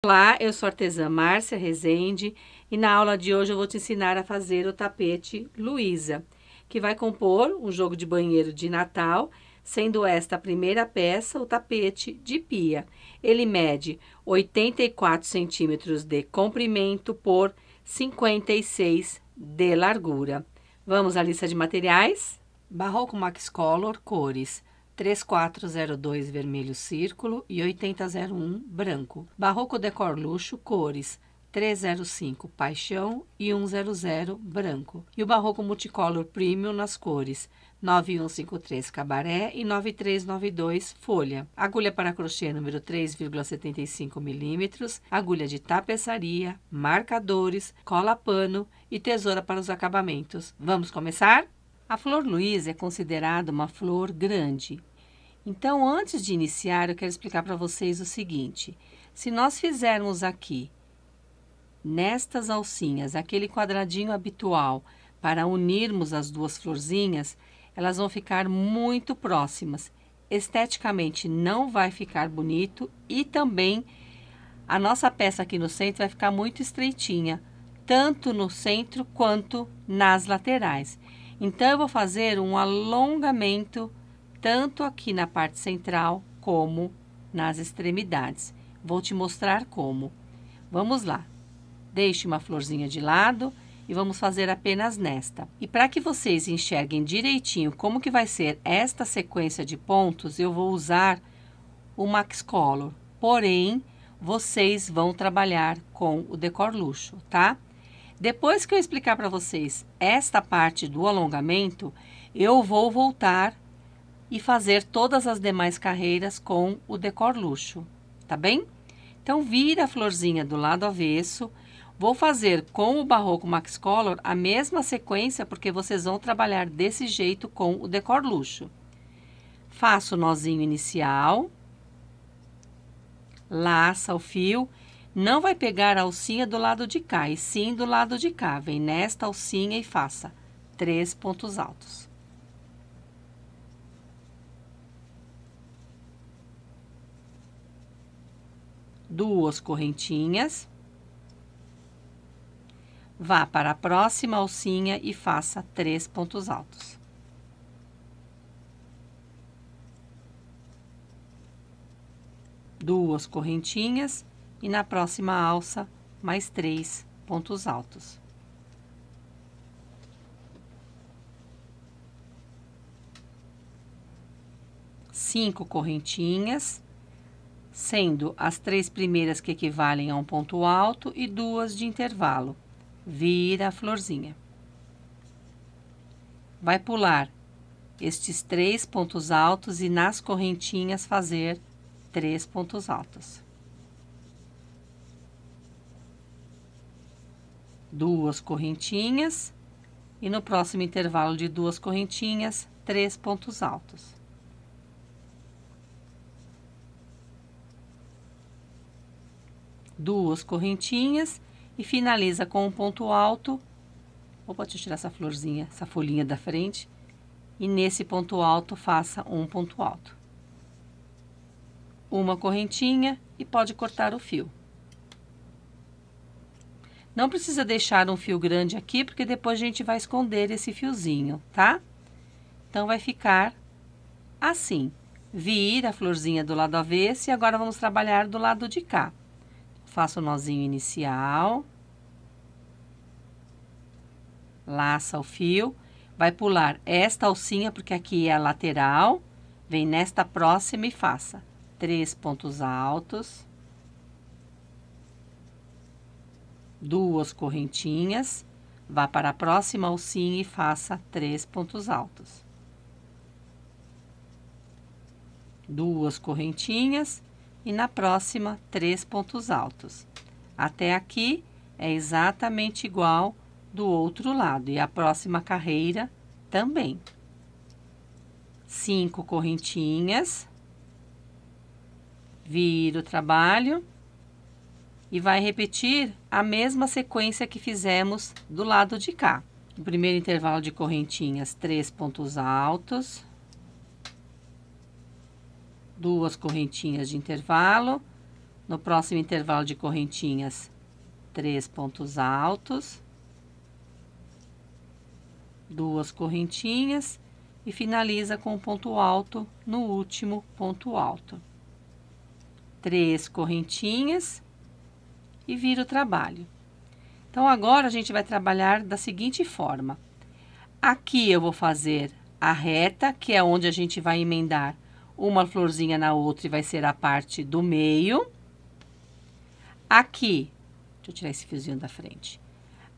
Olá, eu sou a artesã Márcia Rezende e na aula de hoje eu vou te ensinar a fazer o tapete Luísa, que vai compor um jogo de banheiro de Natal, sendo esta a primeira peça, o tapete de pia. Ele mede 84 centímetros de comprimento por 56 de largura. Vamos à lista de materiais? Barroco Max Color, cores 3402 vermelho círculo e 8001 branco. Barroco Decor Luxo, cores 305 paixão e 100 branco. E o Barroco Multicolor Premium nas cores 9153 cabaré e 9392 folha. Agulha para crochê número 3,75 milímetros, agulha de tapeçaria, marcadores, cola pano e tesoura para os acabamentos. Vamos começar? A flor Luísa é considerada uma flor grande. Então, antes de iniciar, eu quero explicar para vocês o seguinte. Se nós fizermos aqui, nestas alcinhas, aquele quadradinho habitual, para unirmos as duas florzinhas, elas vão ficar muito próximas. Esteticamente não vai ficar bonito e também a nossa peça aqui no centro vai ficar muito estreitinha, tanto no centro quanto nas laterais. Então, eu vou fazer um alongamento tanto aqui na parte central como nas extremidades. Vou te mostrar como. Vamos lá. Deixe uma florzinha de lado e vamos fazer apenas nesta. E para que vocês enxerguem direitinho como que vai ser esta sequência de pontos, eu vou usar o Max Color. Porém, vocês vão trabalhar com o Decor Luxo, tá? Depois que eu explicar para vocês esta parte do alongamento, eu vou voltar e fazer todas as demais carreiras com o Decor Luxo, tá bem? Então, vira a florzinha do lado avesso. Vou fazer com o Barroco Max Color a mesma sequência, porque vocês vão trabalhar desse jeito com o Decor Luxo. Faço o nozinho inicial, laça o fio. Não vai pegar a alcinha do lado de cá, e sim do lado de cá. Vem nesta alcinha e faça 3 pontos altos. Duas correntinhas. Vá para a próxima alcinha e faça 3 pontos altos. Duas correntinhas. E na próxima alça, mais 3 pontos altos. Cinco correntinhas, sendo as 3 primeiras que equivalem a um ponto alto e 2 de intervalo. Vira a florzinha. Vai pular estes 3 pontos altos e nas correntinhas fazer 3 pontos altos. Duas correntinhas e no próximo intervalo de 2 correntinhas, 3 pontos altos. Duas correntinhas e finaliza com um ponto alto. Opa, deixa eu tirar essa florzinha, essa folhinha da frente. E nesse ponto alto, faça um ponto alto. Uma correntinha e pode cortar o fio. Não precisa deixar um fio grande aqui, porque depois a gente vai esconder esse fiozinho, tá? Então, vai ficar assim. Vira a florzinha do lado avesso e agora vamos trabalhar do lado de cá. Faço o nozinho inicial. Laça o fio. Vai pular esta alcinha, porque aqui é a lateral. Vem nesta próxima e faça 3 pontos altos. Duas correntinhas, vá para a próxima alcinha e faça 3 pontos altos. Duas correntinhas e na próxima 3 pontos altos. Até aqui é exatamente igual do outro lado e a próxima carreira também. 5 correntinhas, vira o trabalho. E vai repetir a mesma sequência que fizemos do lado de cá. No primeiro intervalo de correntinhas, 3 pontos altos. Duas correntinhas de intervalo. No próximo intervalo de correntinhas, 3 pontos altos, 2 correntinhas e finaliza com um ponto alto no último ponto alto. 3 correntinhas e vira o trabalho. Então, agora a gente vai trabalhar da seguinte forma. Aqui eu vou fazer a reta, que é onde a gente vai emendar uma florzinha na outra e vai ser a parte do meio. Aqui, deixa eu tirar esse fiozinho da frente.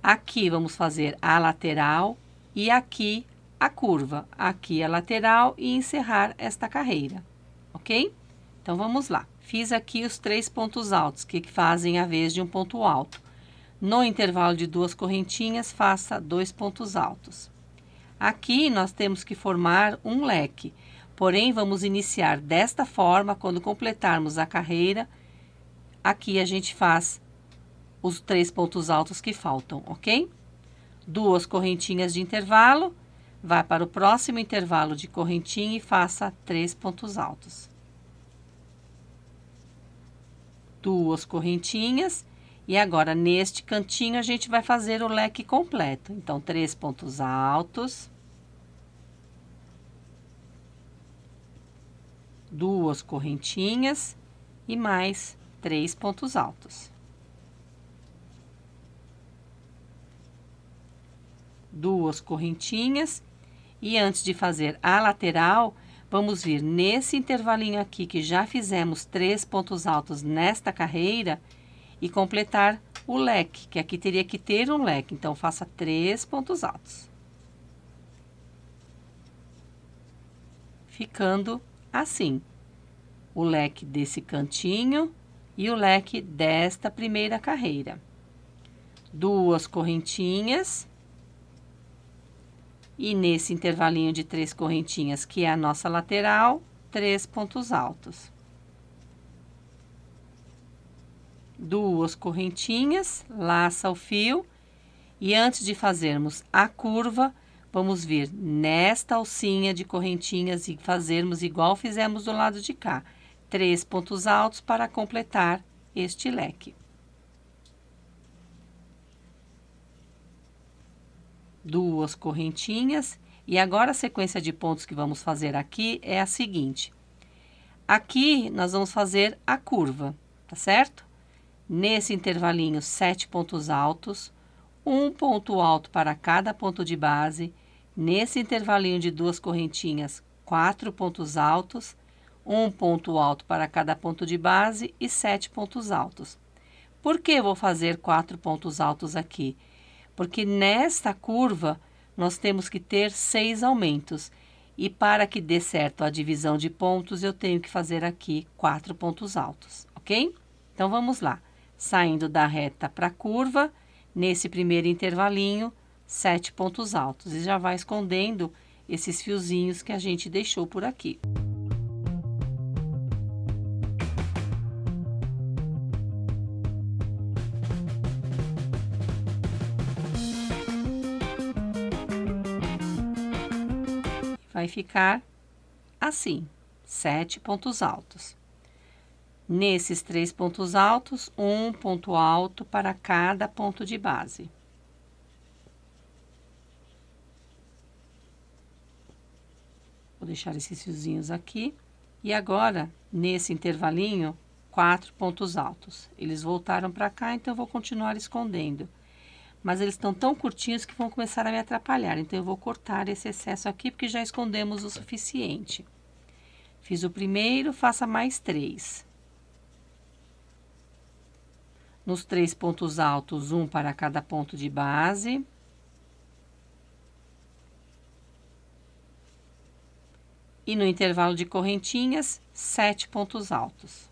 Aqui vamos fazer a lateral e aqui a curva. Aqui a lateral e encerrar esta carreira, ok? Então, vamos lá. Fiz aqui os 3 pontos altos, que fazem a vez de um ponto alto. No intervalo de 2 correntinhas, faça 2 pontos altos. Aqui, nós temos que formar um leque. Porém, vamos iniciar desta forma, quando completarmos a carreira, aqui a gente faz os 3 pontos altos que faltam, ok? 2 correntinhas de intervalo, vá para o próximo intervalo de correntinha e faça 3 pontos altos. 2 correntinhas, e agora neste cantinho a gente vai fazer o leque completo. Então, 3 pontos altos, 2 correntinhas e mais 3 pontos altos. 2 correntinhas, e antes de fazer a lateral, vamos vir nesse intervalinho aqui que já fizemos 3 pontos altos nesta carreira e completar o leque, que aqui teria que ter um leque. Então, faça 3 pontos altos. Ficando assim, o leque desse cantinho e o leque desta primeira carreira. 2 correntinhas. E nesse intervalinho de 3 correntinhas, que é a nossa lateral, 3 pontos altos. 2 correntinhas, laça o fio. E antes de fazermos a curva, vamos vir nesta alcinha de correntinhas e fazermos igual fizemos do lado de cá. 3 pontos altos para completar este leque. 2 correntinhas, e agora a sequência de pontos que vamos fazer aqui é a seguinte. Aqui nós vamos fazer a curva, tá certo? Nesse intervalinho, 7 pontos altos, um ponto alto para cada ponto de base. Nesse intervalinho de 2 correntinhas, 4 pontos altos, um ponto alto para cada ponto de base e 7 pontos altos. Por que eu vou fazer 4 pontos altos aqui? Porque nesta curva, nós temos que ter 6 aumentos. E para que dê certo a divisão de pontos, eu tenho que fazer aqui 4 pontos altos, ok? Então, vamos lá. Saindo da reta para a curva, nesse primeiro intervalinho, 7 pontos altos. E já vai escondendo esses fiozinhos que a gente deixou por aqui. Vai ficar assim, 7 pontos altos. Nesses 3 pontos altos, um ponto alto para cada ponto de base. Vou deixar esses fiozinhos aqui. E agora, nesse intervalinho, 4 pontos altos. Eles voltaram para cá, então eu vou continuar escondendo. Mas eles estão tão curtinhos que vão começar a me atrapalhar. Então, eu vou cortar esse excesso aqui, porque já escondemos o suficiente. Fiz o primeiro, faça mais 3. Nos 3 pontos altos, um para cada ponto de base. E no intervalo de correntinhas, 7 pontos altos.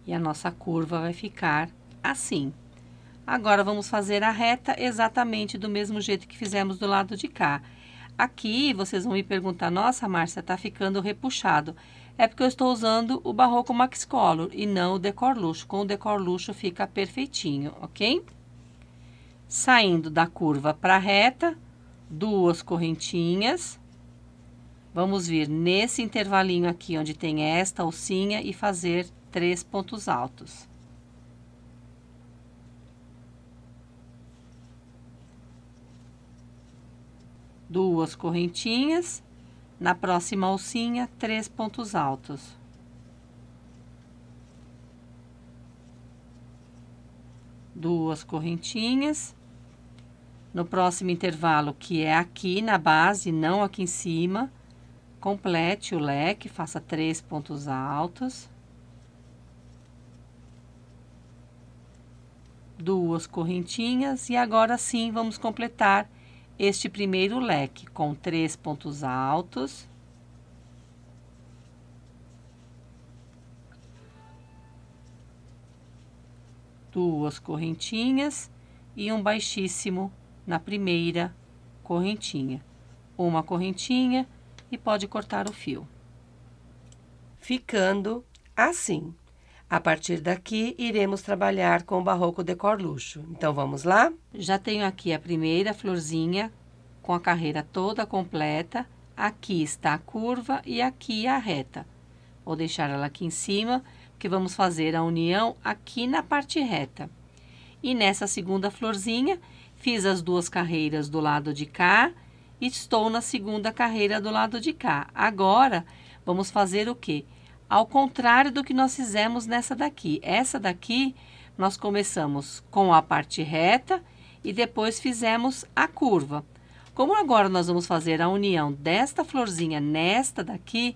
E a nossa curva vai ficar assim. Agora, vamos fazer a reta exatamente do mesmo jeito que fizemos do lado de cá. Aqui, vocês vão me perguntar, nossa, Márcia, tá ficando repuxado. É porque eu estou usando o Barroco Max Color e não o Decor Luxo. Com o Decor Luxo fica perfeitinho, ok? Saindo da curva para a reta, 2 correntinhas. Vamos vir nesse intervalinho aqui, onde tem esta alcinha, e fazer 3 pontos altos. Duas correntinhas. Na próxima alcinha, 3 pontos altos. Duas correntinhas. No próximo intervalo, que é aqui na base, não aqui em cima, complete o leque, faça 3 pontos altos. Duas correntinhas, e agora sim vamos completar este primeiro leque com 3 pontos altos. Duas correntinhas e um baixíssimo na primeira correntinha. Uma correntinha e pode cortar o fio. Ficando assim. A partir daqui, iremos trabalhar com o Barroco Decor Luxo. Então, vamos lá? Já tenho aqui a primeira florzinha com a carreira toda completa. Aqui está a curva e aqui a reta. Vou deixar ela aqui em cima, porque vamos fazer a união aqui na parte reta. E nessa segunda florzinha, fiz as 2 carreiras do lado de cá e estou na segunda carreira do lado de cá. Agora, vamos fazer o quê? Ao contrário do que nós fizemos nessa daqui. Essa daqui, nós começamos com a parte reta e depois fizemos a curva. Como agora nós vamos fazer a união desta florzinha nesta daqui,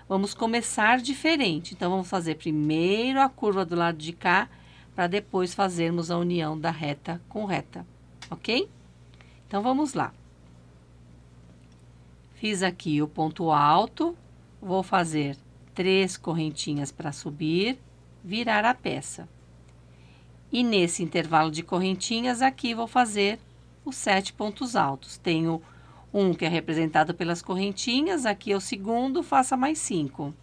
vamos começar diferente. Então, vamos fazer primeiro a curva do lado de cá, para depois fazermos a união da reta com reta, ok? Então, vamos lá. Fiz aqui o ponto alto, vou fazer 3 correntinhas para subir, virar a peça. E nesse intervalo de correntinhas, aqui vou fazer os 7 pontos altos. Tenho um que é representado pelas correntinhas, aqui é o segundo, faça mais 5.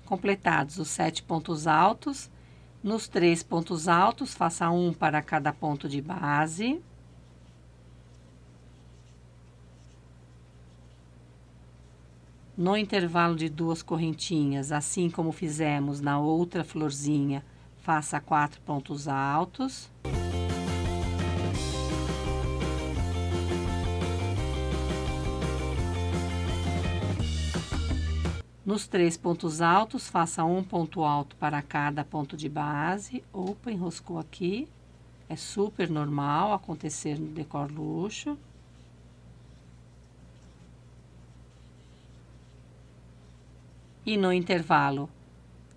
Completados os 7 pontos altos, nos 3 pontos altos, faça um para cada ponto de base. No intervalo de 2 correntinhas, assim como fizemos na outra florzinha, faça 4 pontos altos. Nos 3 pontos altos, faça um ponto alto para cada ponto de base. Opa, enroscou aqui. É super normal acontecer no Decor Luxo. E no intervalo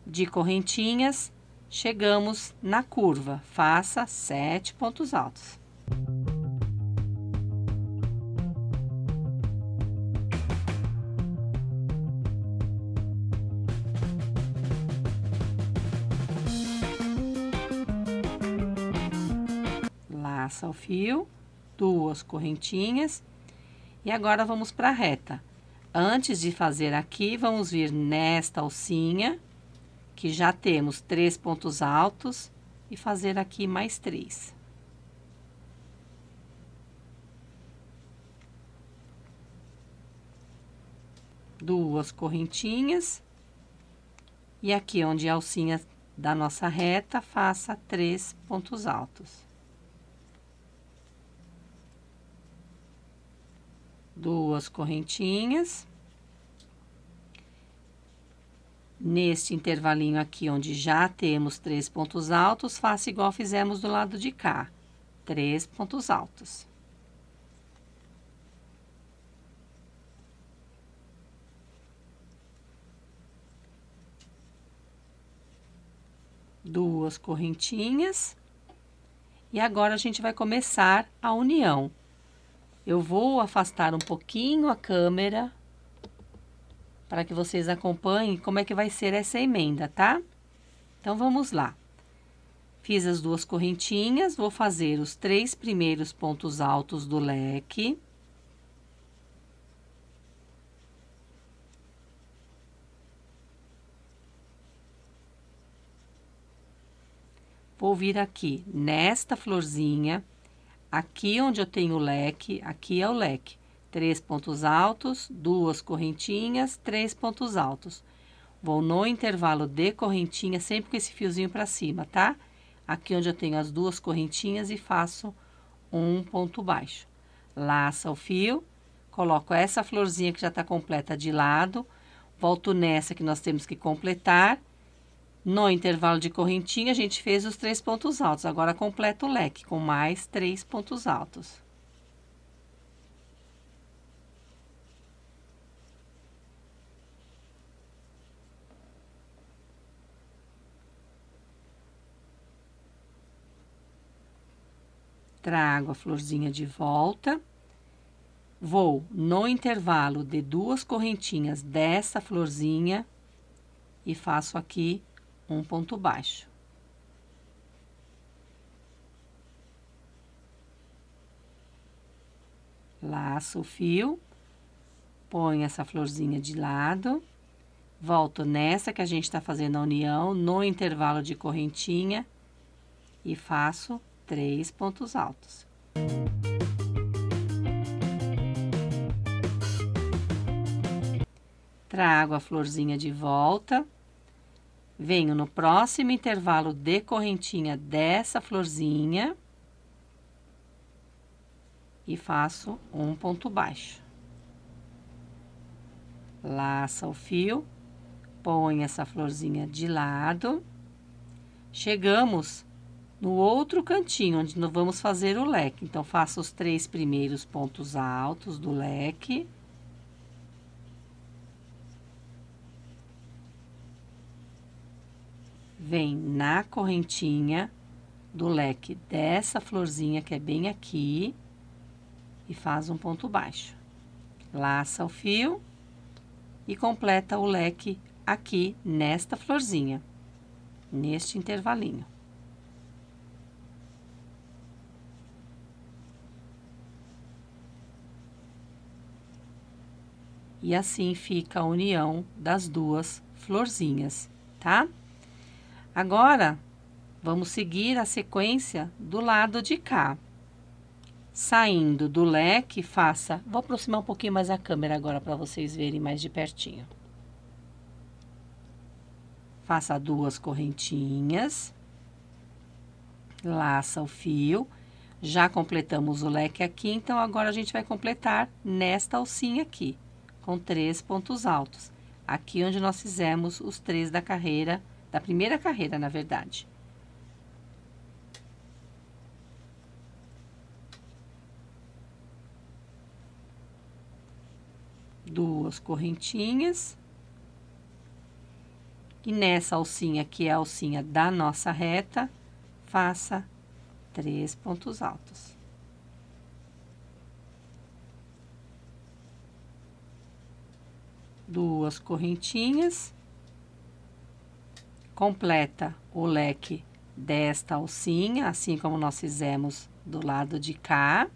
de correntinhas, chegamos na curva. Faça 7 pontos altos. Laça o fio, 2 correntinhas, e agora vamos para a reta. Antes de fazer aqui, vamos vir nesta alcinha, que já temos 3 pontos altos, e fazer aqui mais 3. Duas correntinhas, e aqui onde é a alcinha da nossa reta, faça 3 pontos altos. Duas correntinhas. Neste intervalinho aqui, onde já temos 3 pontos altos, faça igual fizemos do lado de cá. 3 pontos altos. Duas correntinhas. E agora, a gente vai começar a união. Eu vou afastar um pouquinho a câmera para que vocês acompanhem como é que vai ser essa emenda, tá? Então, vamos lá. Fiz as 2 correntinhas, vou fazer os 3 primeiros pontos altos do leque. Vou vir aqui nesta florzinha, aqui onde eu tenho o leque, aqui é o leque. 3 pontos altos, 2 correntinhas, 3 pontos altos. Vou no intervalo de correntinha, sempre com esse fiozinho pra cima, tá? Aqui onde eu tenho as 2 correntinhas e faço um ponto baixo. Laça o fio, coloco essa florzinha que já tá completa de lado, volto nessa que nós temos que completar. No intervalo de correntinha, a gente fez os 3 pontos altos. Agora, completa o leque com mais 3 pontos altos. Trago a florzinha de volta. Vou no intervalo de 2 correntinhas dessa florzinha e faço aqui um ponto baixo. Laço o fio, ponho essa florzinha de lado, volto nessa que a gente tá fazendo a união, no intervalo de correntinha e faço 3 pontos altos. Trago a florzinha de volta, venho no próximo intervalo de correntinha dessa florzinha e faço um ponto baixo. Laça o fio, põe essa florzinha de lado, chegamos no outro cantinho, onde nós vamos fazer o leque. Então, faço os 3 primeiros pontos altos do leque. Vem na correntinha do leque dessa florzinha, que é bem aqui, e faz um ponto baixo. Laça o fio e completa o leque aqui nesta florzinha, neste intervalinho. E assim fica a união das 2 florzinhas, tá? Agora, vamos seguir a sequência do lado de cá. Saindo do leque, faça... Vou aproximar um pouquinho mais a câmera agora para vocês verem mais de pertinho. Faça 2 correntinhas. Laça o fio. Já completamos o leque aqui, então agora a gente vai completar nesta alcinha aqui, com 3 pontos altos. Aqui onde nós fizemos os 3 da carreira, da primeira carreira, na verdade. Duas correntinhas. E nessa alcinha, que é a alcinha da nossa reta, faça 3 pontos altos. Duas correntinhas. Completa o leque desta alcinha, assim como nós fizemos do lado de cá.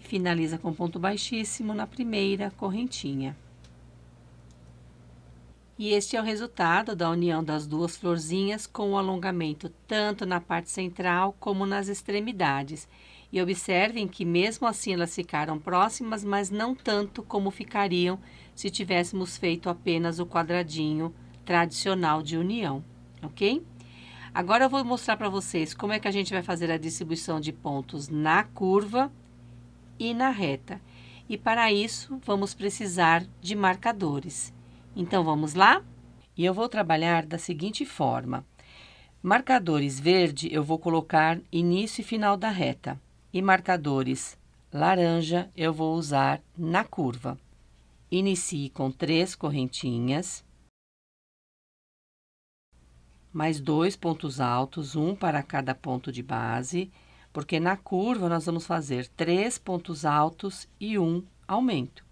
Finaliza com ponto baixíssimo na primeira correntinha. E este é o resultado da união das 2 florzinhas com o alongamento tanto na parte central como nas extremidades. E observem que mesmo assim elas ficaram próximas, mas não tanto como ficariam se tivéssemos feito apenas o quadradinho tradicional de união, ok? Agora eu vou mostrar para vocês como é que a gente vai fazer a distribuição de pontos na curva e na reta. E para isso, vamos precisar de marcadores. Então, vamos lá? E eu vou trabalhar da seguinte forma. Marcadores verde, eu vou colocar início e final da reta. E marcadores laranja, eu vou usar na curva. Inicie com 3 correntinhas. Mais 2 pontos altos, um para cada ponto de base. Porque na curva nós vamos fazer 3 pontos altos e 1 aumento.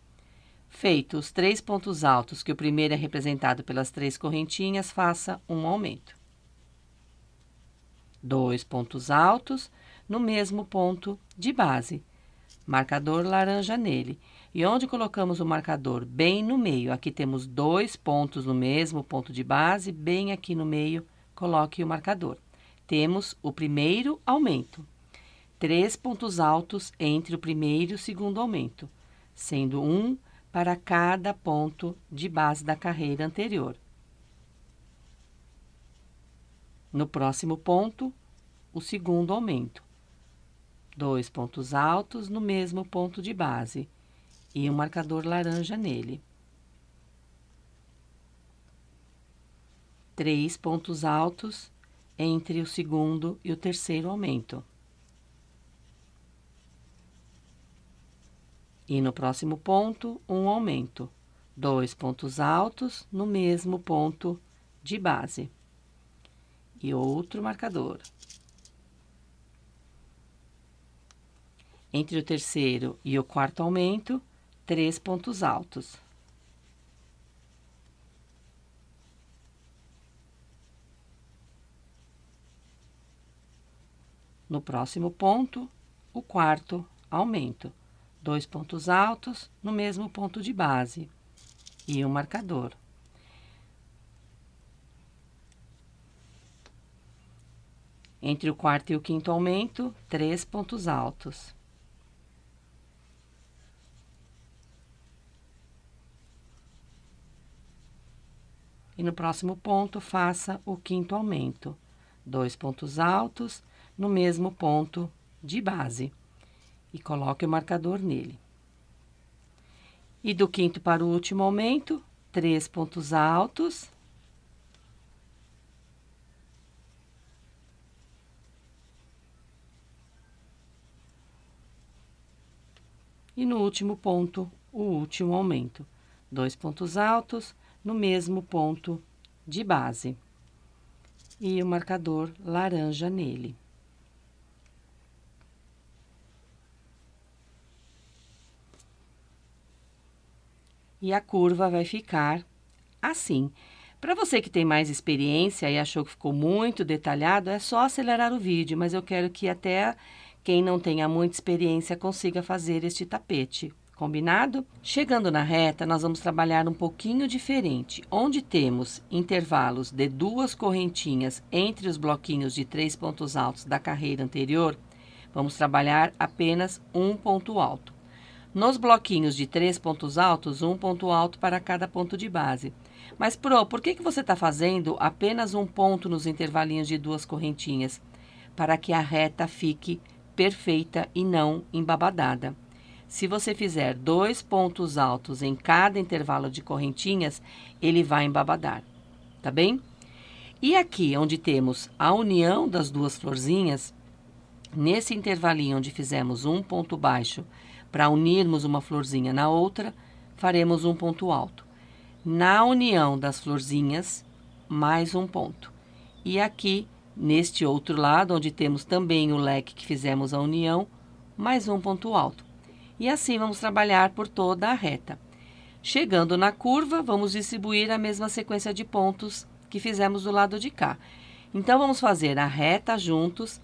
Feitos os 3 pontos altos, que o primeiro é representado pelas 3 correntinhas, faça um aumento. 2 pontos altos no mesmo ponto de base. Marcador laranja nele. E onde colocamos o marcador? Bem no meio. Aqui temos 2 pontos no mesmo ponto de base, bem aqui no meio, coloque o marcador. Temos o primeiro aumento. 3 pontos altos entre o primeiro e o segundo aumento, sendo um para cada ponto de base da carreira anterior. No próximo ponto, o segundo aumento. 2 pontos altos no mesmo ponto de base e um marcador laranja nele. 3 pontos altos entre o segundo e o terceiro aumento. E no próximo ponto, um aumento. 2 pontos altos no mesmo ponto de base. E outro marcador. Entre o terceiro e o quarto aumento, 3 pontos altos. No próximo ponto, o quarto aumento. 2 pontos altos no mesmo ponto de base e um marcador. Entre o quarto e o quinto aumento, 3 pontos altos. E no próximo ponto, faça o quinto aumento. 2 pontos altos no mesmo ponto de base. E coloque o marcador nele. E do quinto para o último aumento, 3 pontos altos. E no último ponto, o último aumento. 2 pontos altos no mesmo ponto de base. E o marcador laranja nele. E a curva vai ficar assim. Para você que tem mais experiência e achou que ficou muito detalhado, é só acelerar o vídeo, mas eu quero que até quem não tenha muita experiência consiga fazer este tapete. Combinado? Chegando na reta, nós vamos trabalhar um pouquinho diferente. Onde temos intervalos de 2 correntinhas entre os bloquinhos de 3 pontos altos da carreira anterior, vamos trabalhar apenas um ponto alto. Nos bloquinhos de 3 pontos altos, um ponto alto para cada ponto de base. Mas, por que você está fazendo apenas um ponto nos intervalinhos de 2 correntinhas? Para que a reta fique perfeita e não embabadada. Se você fizer 2 pontos altos em cada intervalo de correntinhas, ele vai embabadar, tá bem? E aqui, onde temos a união das 2 florzinhas, nesse intervalinho onde fizemos um ponto baixo, para unirmos uma florzinha na outra, faremos um ponto alto. Na união das florzinhas, mais um ponto. E aqui, neste outro lado, onde temos também o leque que fizemos a união, mais um ponto alto. E assim vamos trabalhar por toda a reta. Chegando na curva, vamos distribuir a mesma sequência de pontos que fizemos do lado de cá. Então, vamos fazer a reta juntos.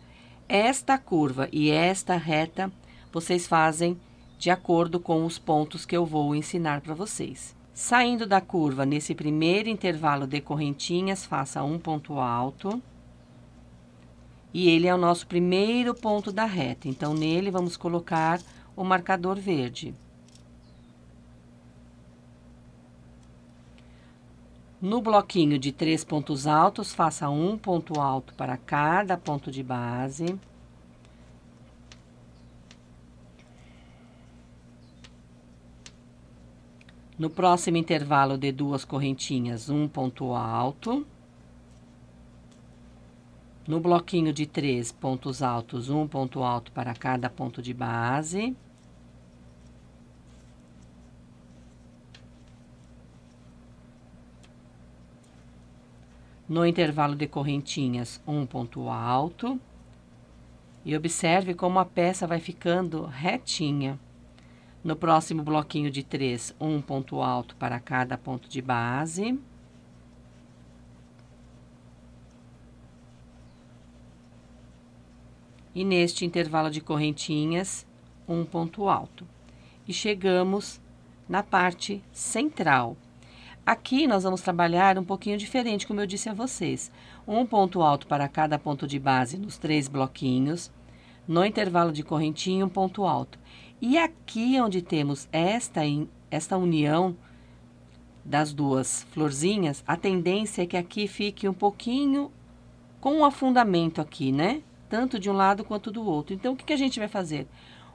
Esta curva e esta reta, vocês fazem de acordo com os pontos que eu vou ensinar para vocês. Saindo da curva, nesse primeiro intervalo de correntinhas, faça um ponto alto. E ele é o nosso primeiro ponto da reta. Então, nele, vamos colocar o marcador verde. No bloquinho de 3 pontos altos, faça um ponto alto para cada ponto de base. No próximo intervalo de 2 correntinhas, um ponto alto. No bloquinho de 3 pontos altos, um ponto alto para cada ponto de base. No intervalo de correntinhas, um ponto alto. E observe como a peça vai ficando retinha. No próximo bloquinho de 3, um ponto alto para cada ponto de base. E neste intervalo de correntinhas, um ponto alto. E chegamos na parte central. Aqui nós vamos trabalhar um pouquinho diferente, como eu disse a vocês. Um ponto alto para cada ponto de base nos 3 bloquinhos. No intervalo de correntinha, um ponto alto. E aqui onde temos esta união das duas florzinhas, a tendência é que aqui fique um pouquinho com um afundamento aqui, né? Tanto de um lado quanto do outro. Então, o que a gente vai fazer?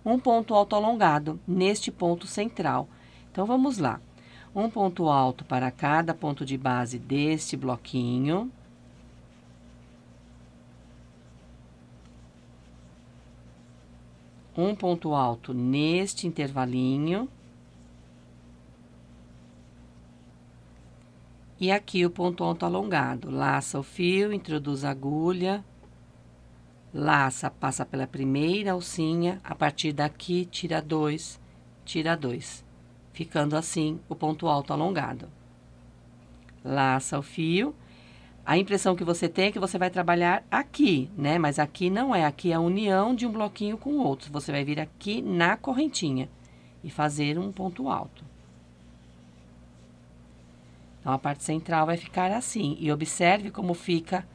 Um ponto alto alongado neste ponto central. Então, vamos lá. Um ponto alto para cada ponto de base deste bloquinho. Um ponto alto neste intervalinho. E aqui o ponto alto alongado. Laça o fio, introduz a agulha. Laça, passa pela primeira alcinha. A partir daqui, tira 2, tira 2. Ficando assim o ponto alto alongado. Laça o fio. A impressão que você tem é que você vai trabalhar aqui, né? Mas aqui não é. Aqui é a união de um bloquinho com o outro. Você vai vir aqui na correntinha e fazer um ponto alto. Então, a parte central vai ficar assim. E observe como fica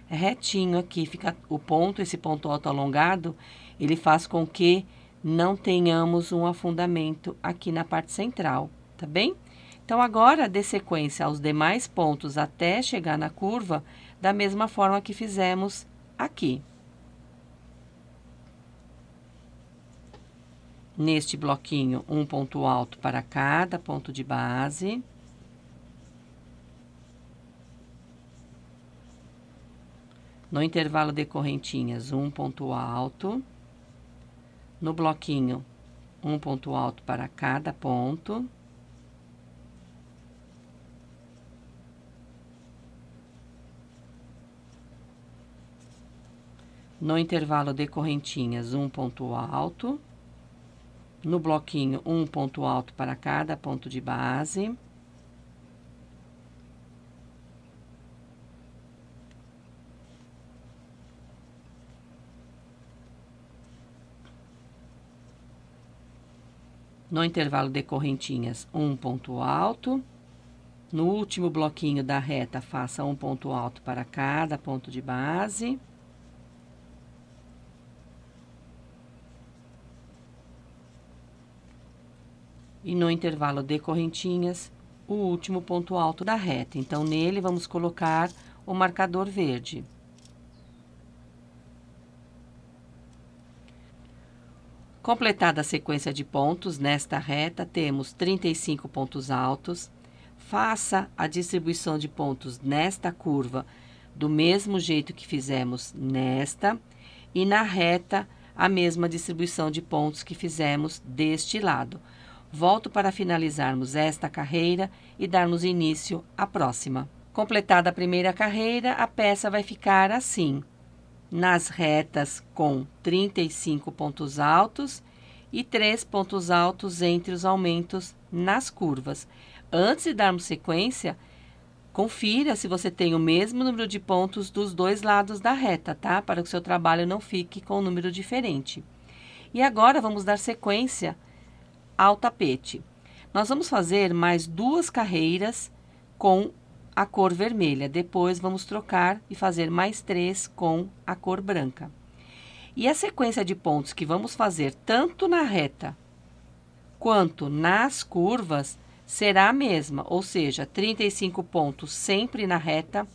retinho aqui. Fica o ponto, esse ponto alto alongado, ele faz com que não tenhamos um afundamento aqui na parte central, tá bem? Então, agora, dê sequência aos demais pontos até chegar na curva, da mesma forma que fizemos aqui. Neste bloquinho, um ponto alto para cada ponto de base. No intervalo de correntinhas, um ponto alto. No bloquinho, um ponto alto para cada ponto. No intervalo de correntinhas, um ponto alto. No bloquinho, um ponto alto para cada ponto de base. No intervalo de correntinhas, um ponto alto. No último bloquinho da reta, faça um ponto alto para cada ponto de base. E no intervalo de correntinhas, o último ponto alto da reta. Então, nele, vamos colocar o marcador verde. Completada a sequência de pontos, nesta reta, temos 35 pontos altos. Faça a distribuição de pontos nesta curva do mesmo jeito que fizemos nesta. E na reta, a mesma distribuição de pontos que fizemos deste lado. Volto para finalizarmos esta carreira e darmos início à próxima. Completada a primeira carreira, a peça vai ficar assim. Nas retas com 35 pontos altos e 3 pontos altos entre os aumentos nas curvas. Antes de darmos sequência, confira se você tem o mesmo número de pontos dos dois lados da reta, tá? Para que o seu trabalho não fique com um número diferente. E agora, vamos dar sequência ao tapete. Nós vamos fazer mais 2 carreiras com a cor vermelha. Depois, vamos trocar e fazer mais 3 com a cor branca. E a sequência de pontos que vamos fazer tanto na reta quanto nas curvas será a mesma, ou seja, 35 pontos sempre na reta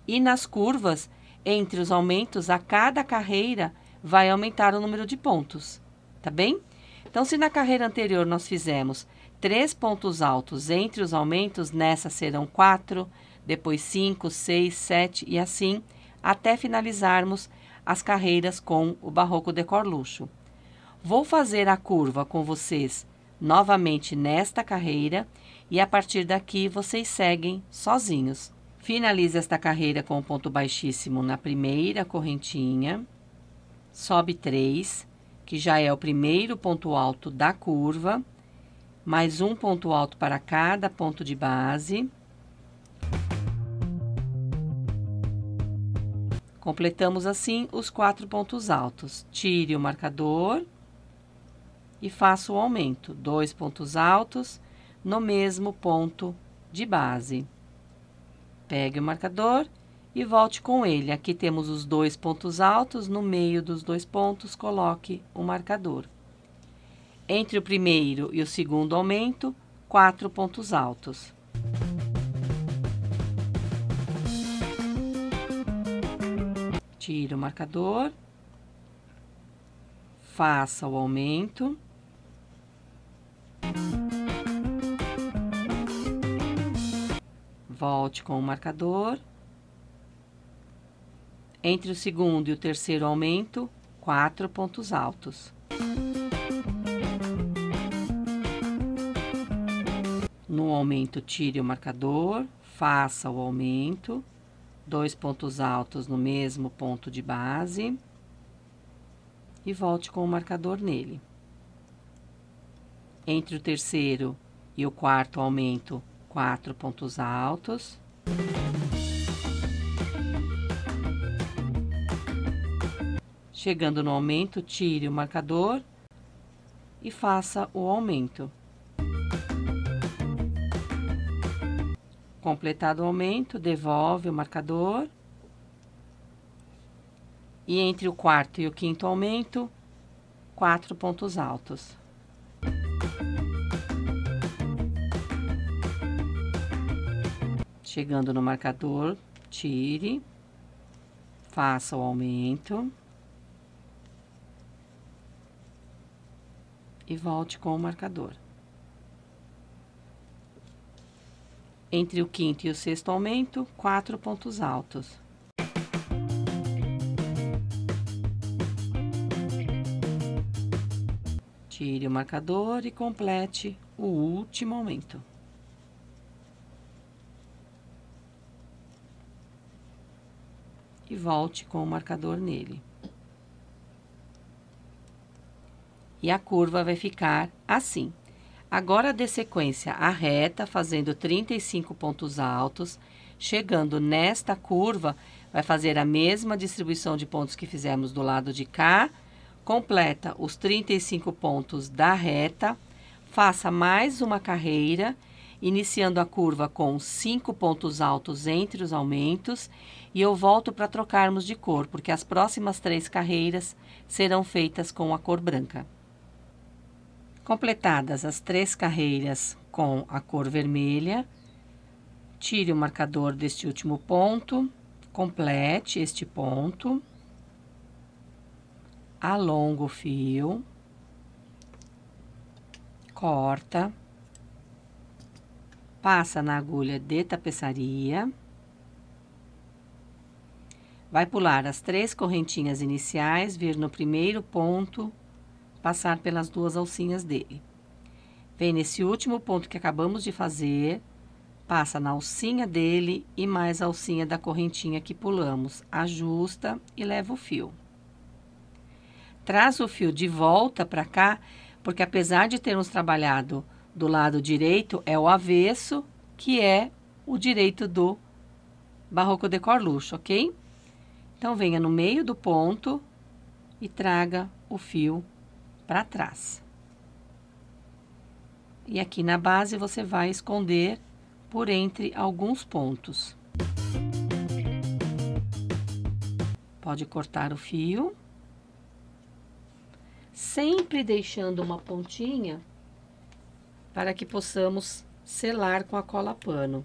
e nas curvas, entre os aumentos, a cada carreira vai aumentar o número de pontos, tá bem? Então, se na carreira anterior nós fizemos 3 pontos altos entre os aumentos, nessa serão 4, depois 5, 6, 7 e assim, até finalizarmos as carreiras com o Barroco Decor Luxo. Vou fazer a curva com vocês novamente nesta carreira e a partir daqui vocês seguem sozinhos. Finalize esta carreira com o ponto baixíssimo na primeira correntinha. sobe 3, que já é o primeiro ponto alto da curva, mais um ponto alto para cada ponto de base. Completamos assim os 4 pontos altos. Tire o marcador e faça o aumento, 2 pontos altos no mesmo ponto de base. Pegue o marcador e volte com ele. Aqui temos os 2 pontos altos, no meio dos 2 pontos, coloque o marcador. Entre o primeiro e o segundo aumento, 4 pontos altos. Tire o marcador, faça o aumento. Volte com o marcador. Entre o segundo e o terceiro aumento, 4 pontos altos. No aumento, tire o marcador, faça o aumento, 2 pontos altos no mesmo ponto de base e volte com o marcador nele. Entre o terceiro e o quarto aumento, 4 pontos altos. Chegando no aumento, tire o marcador e faça o aumento. Completado o aumento, devolve o marcador. E entre o quarto e o quinto aumento, 4 pontos altos. Chegando no marcador, tire, faça o aumento e volte com o marcador. Entre o quinto e o sexto aumento, 4 pontos altos. Tire o marcador e complete o último aumento. E volte com o marcador nele. E a curva vai ficar assim. Agora, dê sequência à reta, fazendo 35 pontos altos. Chegando nesta curva, vai fazer a mesma distribuição de pontos que fizemos do lado de cá. Completa os 35 pontos da reta. Faça mais uma carreira, iniciando a curva com 5 pontos altos entre os aumentos. E eu volto para trocarmos de cor, porque as próximas 3 carreiras serão feitas com a cor branca. Completadas as 3 carreiras com a cor vermelha, tire o marcador deste último ponto, complete este ponto, alonga o fio, corta, passa na agulha de tapeçaria. Vai pular as 3 correntinhas iniciais, vir no primeiro ponto, passar pelas 2 alcinhas dele. Vem nesse último ponto que acabamos de fazer, passa na alcinha dele e mais a alcinha da correntinha que pulamos, ajusta e leva o fio. Traz o fio de volta para cá, porque apesar de termos trabalhado do lado direito, é o avesso, que é o direito do Barroco Decor Luxo, ok? Então, venha no meio do ponto e traga o fio para trás. E aqui na base, você vai esconder por entre alguns pontos. Pode cortar o fio. Sempre deixando uma pontinha para que possamos selar com a cola pano.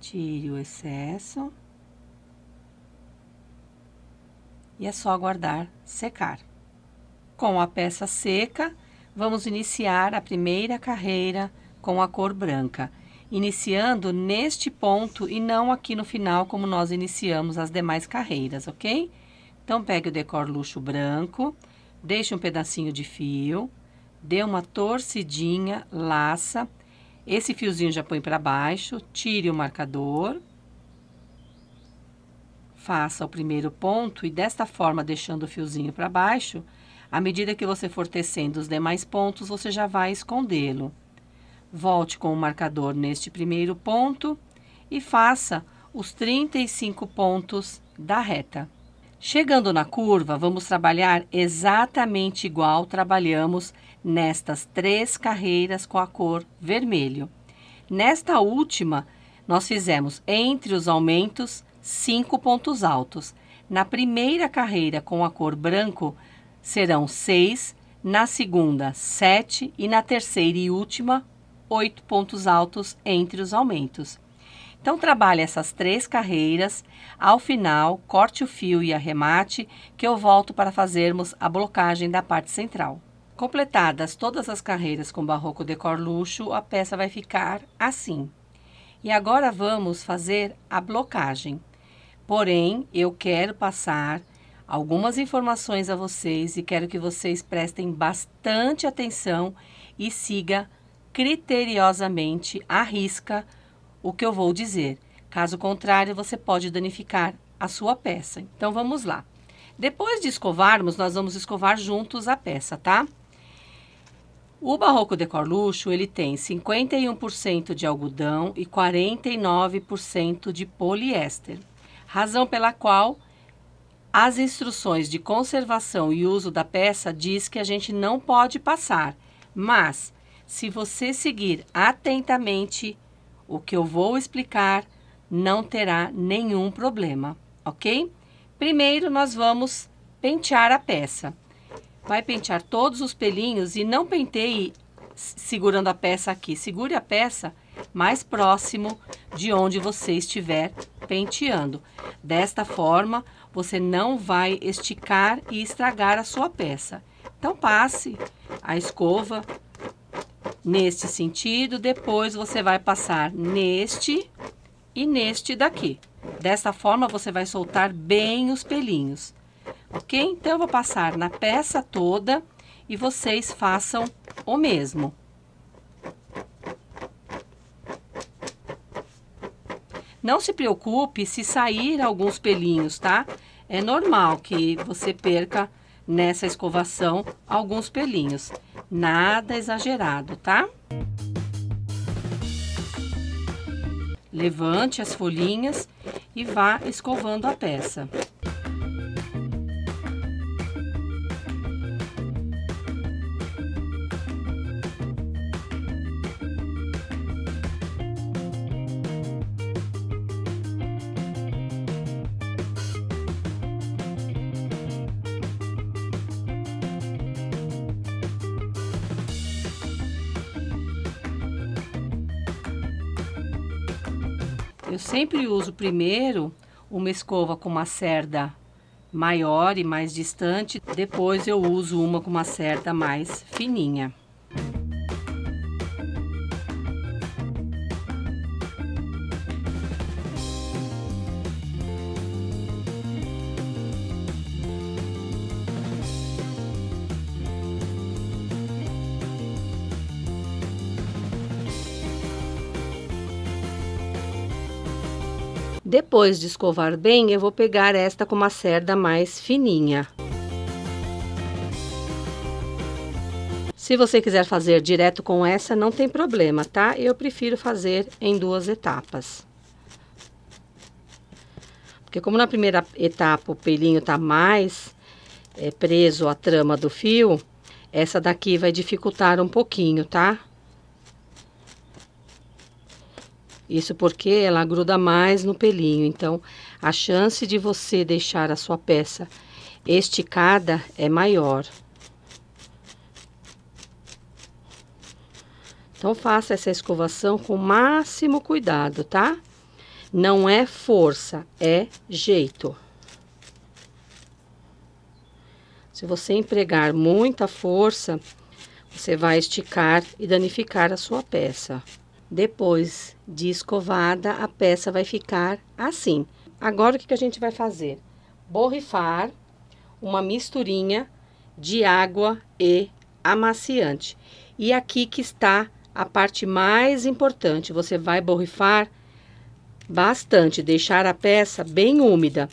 Tire o excesso. E é só aguardar secar. Com a peça seca, vamos iniciar a primeira carreira com a cor branca, iniciando neste ponto e não aqui no final, como nós iniciamos as demais carreiras, ok? Então, pegue o Decor Luxo branco, deixe um pedacinho de fio, dê uma torcidinha, laça, esse fiozinho já põe para baixo, tire o marcador, faça o primeiro ponto e desta forma, deixando o fiozinho para baixo, à medida que você for tecendo os demais pontos, você já vai escondê-lo. Volte com o marcador neste primeiro ponto e faça os 35 pontos da reta. Chegando na curva, vamos trabalhar exatamente igual trabalhamos nestas 3 carreiras com a cor vermelho. Nesta última, nós fizemos entre os aumentos 5 pontos altos. Na primeira carreira com a cor branco, serão 6, na segunda 7 e na terceira e última 8 pontos altos entre os aumentos. Então, trabalhe essas 3 carreiras, ao final, corte o fio e arremate, que eu volto para fazermos a blocagem da parte central. Completadas todas as carreiras com Barroco Decor Luxo, a peça vai ficar assim. E agora vamos fazer a blocagem. Porém, eu quero passar algumas informações a vocês e quero que vocês prestem bastante atenção e siga criteriosamente à risca o que eu vou dizer. Caso contrário, você pode danificar a sua peça. Então, vamos lá. Depois de escovarmos, nós vamos escovar juntos a peça, tá? O Barroco Decor Luxo, ele tem 51% de algodão e 49% de poliéster. Razão pela qual as instruções de conservação e uso da peça diz que a gente não pode passar. Mas, se você seguir atentamente o que eu vou explicar, não terá nenhum problema, ok? Primeiro, nós vamos pentear a peça. Vai pentear todos os pelinhos e não penteie segurando a peça aqui. Segure a peça mais próximo de onde você estiver penteando. Desta forma, você não vai esticar e estragar a sua peça. Então, passe a escova neste sentido, depois você vai passar neste e neste daqui. Dessa forma, você vai soltar bem os pelinhos, ok? Então, eu vou passar na peça toda e vocês façam o mesmo. Não se preocupe se sair alguns pelinhos, tá? É normal que você perca nessa escovação alguns pelinhos. Nada exagerado, tá? Levante as folhinhas e vá escovando a peça. Eu sempre uso primeiro uma escova com uma cerda maior e mais distante, depois eu uso uma com uma cerda mais fininha. Depois de escovar bem, eu vou pegar esta com uma cerda mais fininha. Se você quiser fazer direto com essa, não tem problema, tá? Eu prefiro fazer em 2 etapas. Porque como na primeira etapa o pelinho tá mais preso à trama do fio, essa daqui vai dificultar um pouquinho, tá? Isso porque ela gruda mais no pelinho, então a chance de você deixar a sua peça esticada é maior. Então, faça essa escovação com o máximo cuidado, tá? Não é força, é jeito. Se você empregar muita força, você vai esticar e danificar a sua peça. Depois de escovada, a peça vai ficar assim. Agora, o que a gente vai fazer? Borrifar uma misturinha de água e amaciante. E aqui que está a parte mais importante. Você vai borrifar bastante, deixar a peça bem úmida,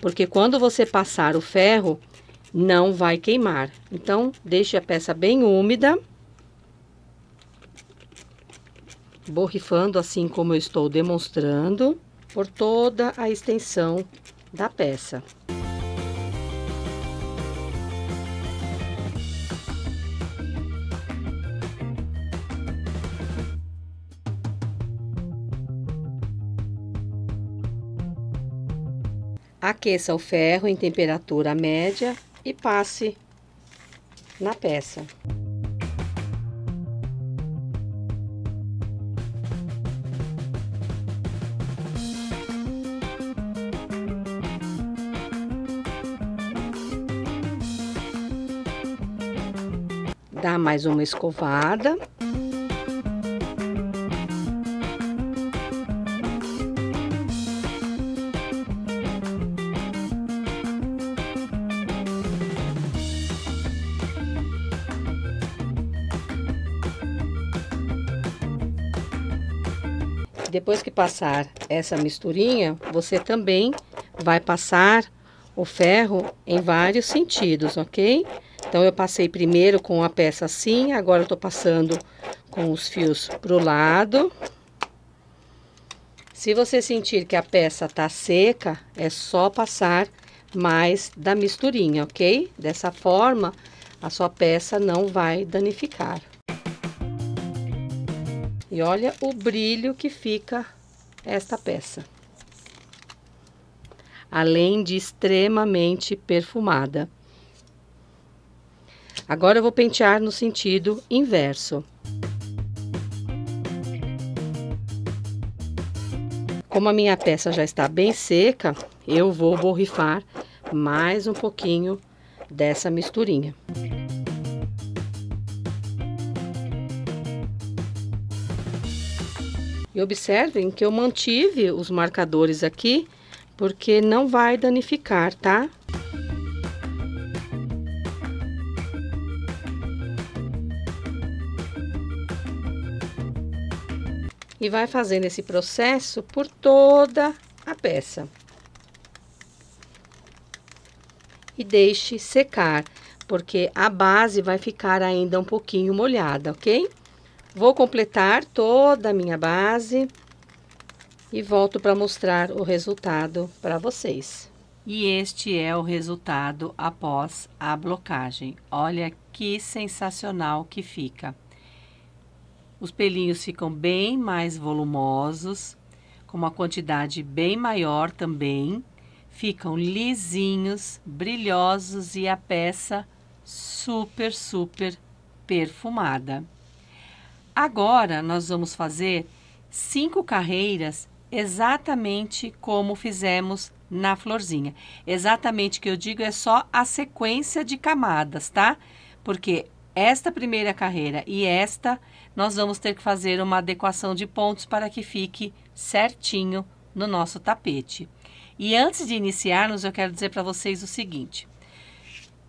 porque quando você passar o ferro, não vai queimar. Então, deixe a peça bem úmida, borrifando assim como eu estou demonstrando, por toda a extensão da peça. Aqueça o ferro em temperatura média e passe na peça. Dá mais uma escovada. Depois que passar essa misturinha, você também vai passar o ferro em vários sentidos, ok? Então, eu passei primeiro com a peça assim, agora eu tô passando com os fios pro lado. Se você sentir que a peça tá seca, é só passar mais da misturinha, ok? Dessa forma, a sua peça não vai danificar. E olha o brilho que fica esta peça. Além de extremamente perfumada. Agora eu vou pentear no sentido inverso. Como a minha peça já está bem seca, eu vou borrifar mais um pouquinho dessa misturinha. E observem que eu mantive os marcadores aqui, porque não vai danificar, tá? E vai fazendo esse processo por toda a peça. E deixe secar, porque a base vai ficar ainda um pouquinho molhada, ok? Vou completar toda a minha base e volto para mostrar o resultado para vocês. E este é o resultado após a blocagem. Olha que sensacional que fica. Os pelinhos ficam bem mais volumosos, com uma quantidade bem maior também. Ficam lisinhos, brilhosos e a peça super, super perfumada. Agora, nós vamos fazer 5 carreiras exatamente como fizemos na florzinha. Exatamente o que eu digo é só a sequência de camadas, tá? Porque esta primeira carreira e esta, nós vamos ter que fazer uma adequação de pontos para que fique certinho no nosso tapete. E antes de iniciarmos, eu quero dizer para vocês o seguinte.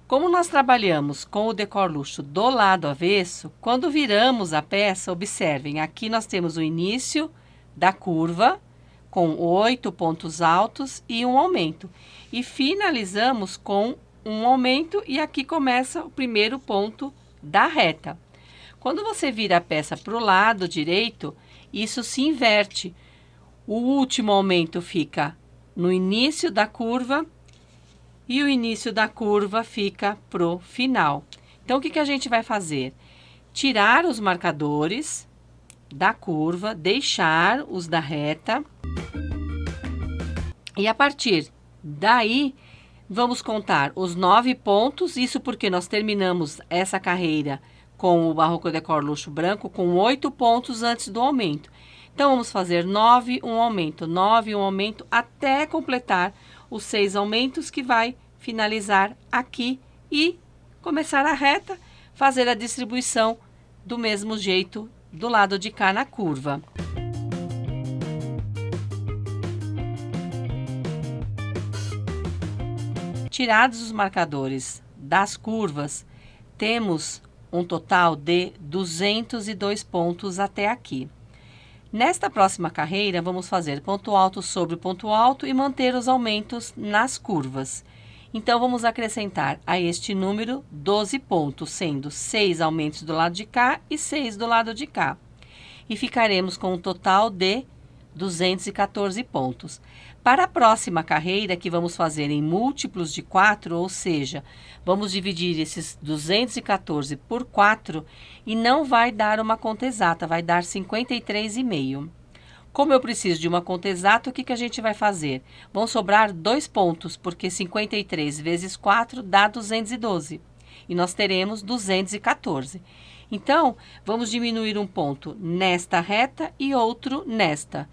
Como nós trabalhamos com o decor luxo do lado avesso, quando viramos a peça, observem, aqui nós temos o início da curva, com 8 pontos altos e um aumento. E finalizamos com um aumento e aqui começa o primeiro ponto da reta. Quando você vira a peça para o lado direito, isso se inverte. O último aumento fica no início da curva e o início da curva fica pro final. Então, o que a gente vai fazer? Tirar os marcadores da curva, deixar os da reta. E a partir daí, vamos contar os 9 pontos. Isso porque nós terminamos essa carreira com o Barroco Decor Luxo Branco com 8 pontos antes do aumento. Então, vamos fazer 9, um aumento, 9, um aumento, até completar os 6 aumentos que vai finalizar aqui e começar a reta, fazer a distribuição do mesmo jeito do lado de cá na curva. Tirados os marcadores das curvas, temos um total de 202 pontos até aqui. Nesta próxima carreira, vamos fazer ponto alto sobre ponto alto e manter os aumentos nas curvas. Então, vamos acrescentar a este número 12 pontos, sendo 6 aumentos do lado de cá e 6 do lado de cá. E ficaremos com um total de 214 pontos. Para a próxima carreira, que vamos fazer em múltiplos de 4, ou seja, vamos dividir esses 214 por 4 e não vai dar uma conta exata, vai dar 53,5. Como eu preciso de uma conta exata, o que a gente vai fazer? Vão sobrar 2 pontos, porque 53 vezes 4 dá 212. E nós teremos 214. Então, vamos diminuir um ponto nesta reta e outro nesta,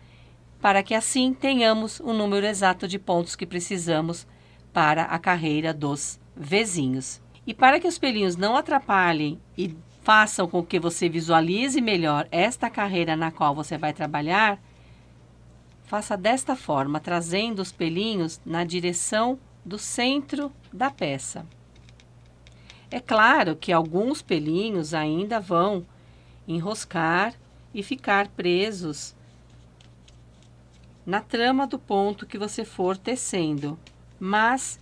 para que assim tenhamos o número exato de pontos que precisamos para a carreira dos vizinhos. E para que os pelinhos não atrapalhem e façam com que você visualize melhor esta carreira na qual você vai trabalhar, faça desta forma, trazendo os pelinhos na direção do centro da peça. É claro que alguns pelinhos ainda vão enroscar e ficar presos na trama do ponto que você for tecendo, mas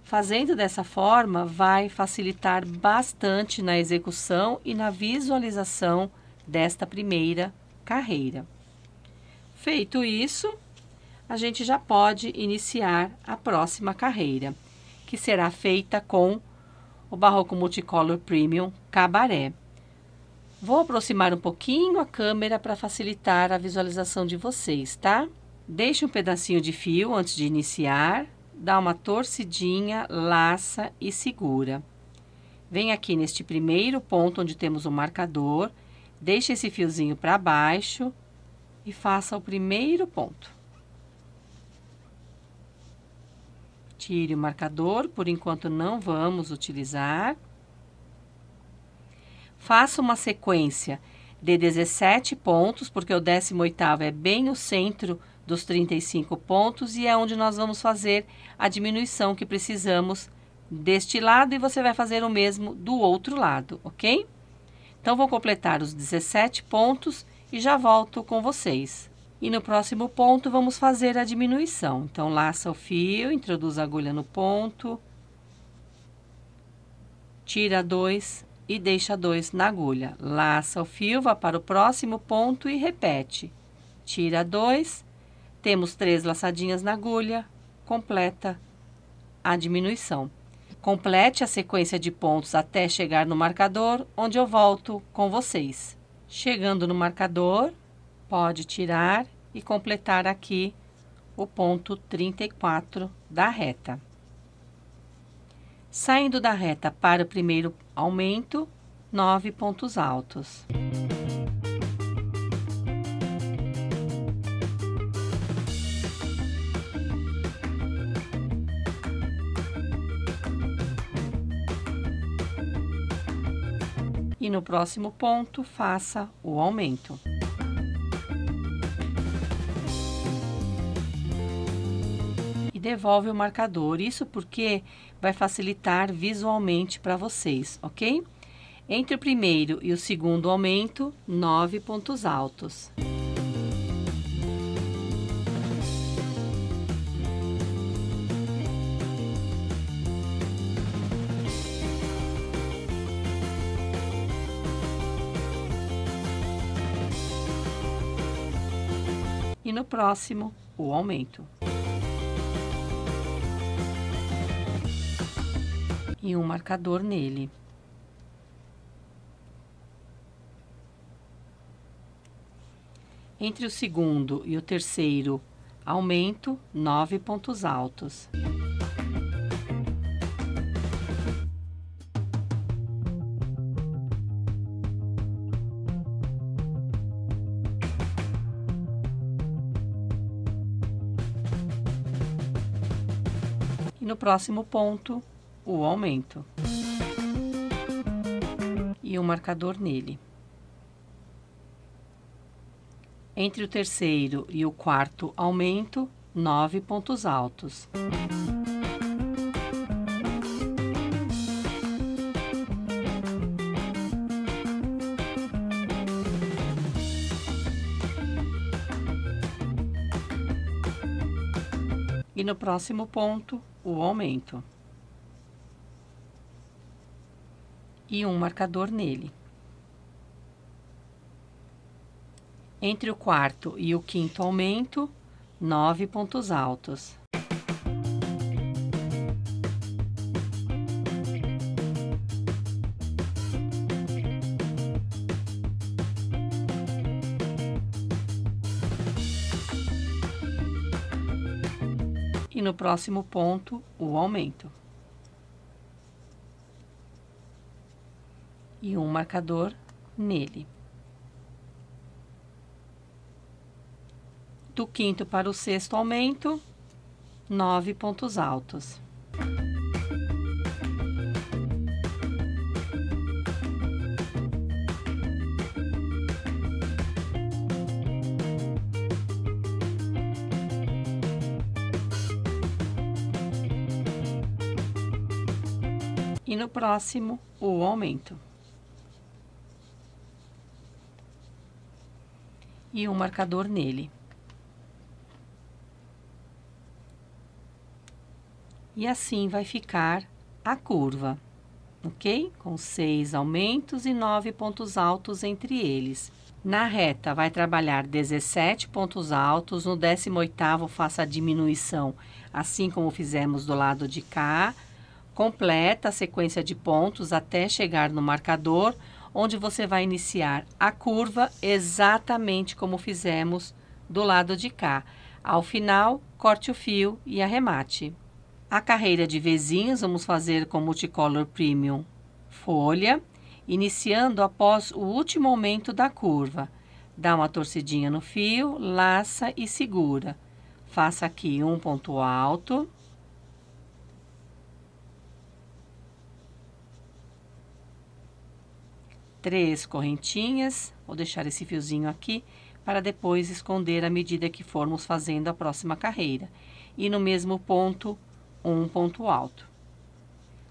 fazendo dessa forma vai facilitar bastante na execução e na visualização desta primeira carreira. Feito isso, a gente já pode iniciar a próxima carreira, que será feita com o Barroco Multicolor Premium Cabaré. Vou aproximar um pouquinho a câmera para facilitar a visualização de vocês, tá? Deixe um pedacinho de fio antes de iniciar, dá uma torcidinha, laça e segura. Vem aqui neste primeiro ponto onde temos o marcador, deixe esse fiozinho para baixo e faça o primeiro ponto. Tire o marcador, por enquanto não vamos utilizar. Faça uma sequência de 17 pontos, porque o 18º é bem o centro dos 35 pontos e é onde nós vamos fazer a diminuição que precisamos deste lado e você vai fazer o mesmo do outro lado, ok? Então, vou completar os 17 pontos e já volto com vocês. E no próximo ponto, vamos fazer a diminuição. Então, laça o fio, introduz a agulha no ponto, tira 2 e deixa 2 na agulha. Laça o fio, vá para o próximo ponto e repete. Tira 2, temos 3 laçadinhas na agulha, completa a diminuição. Complete a sequência de pontos até chegar no marcador, onde eu volto com vocês. Chegando no marcador, pode tirar e completar aqui o ponto 34 da reta. Saindo da reta para o primeiro aumento, 9 pontos altos. E no próximo ponto, faça o aumento. E devolve o marcador, isso porque vai facilitar visualmente para vocês, ok? Entre o primeiro e o segundo aumento, 9 pontos altos. E no próximo, o aumento. E um marcador nele. Entre o segundo e o terceiro aumento, 9 pontos altos. E no próximo ponto, o aumento. E um marcador nele. Entre o terceiro e o quarto aumento, 9 pontos altos. E no próximo ponto, o aumento. E um marcador nele. Entre o quarto e o quinto aumento, 9 pontos altos. E no próximo ponto, o aumento. E um marcador nele. Do quinto para o sexto aumento, 9 pontos altos. E no próximo, o aumento. E um marcador nele. E assim vai ficar a curva, ok? Com 6 aumentos e 9 pontos altos entre eles. Na reta, vai trabalhar 17 pontos altos, no 18º faça a diminuição, assim como fizemos do lado de cá. Completa a sequência de pontos até chegar no marcador, onde você vai iniciar a curva exatamente como fizemos do lado de cá. Ao final, corte o fio e arremate. A carreira de vezinhos vamos fazer com Multicolor Premium folha, iniciando após o último aumento da curva. Dá uma torcidinha no fio, laça e segura. Faça aqui um ponto alto. Três correntinhas, vou deixar esse fiozinho aqui para depois esconder à medida que formos fazendo a próxima carreira. E no mesmo ponto, um ponto alto.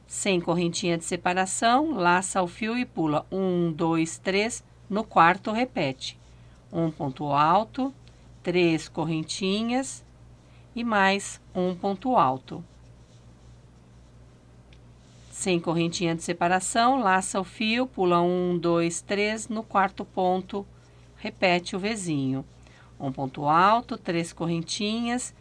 Sem correntinha de separação, laça o fio e pula 1, 2, 3, no quarto repete. Um ponto alto, 3 correntinhas e mais um ponto alto. Sem correntinha de separação, laça o fio, pula 1, 2, 3, no quarto ponto, repete o vezinho. Um ponto alto, 3 correntinhas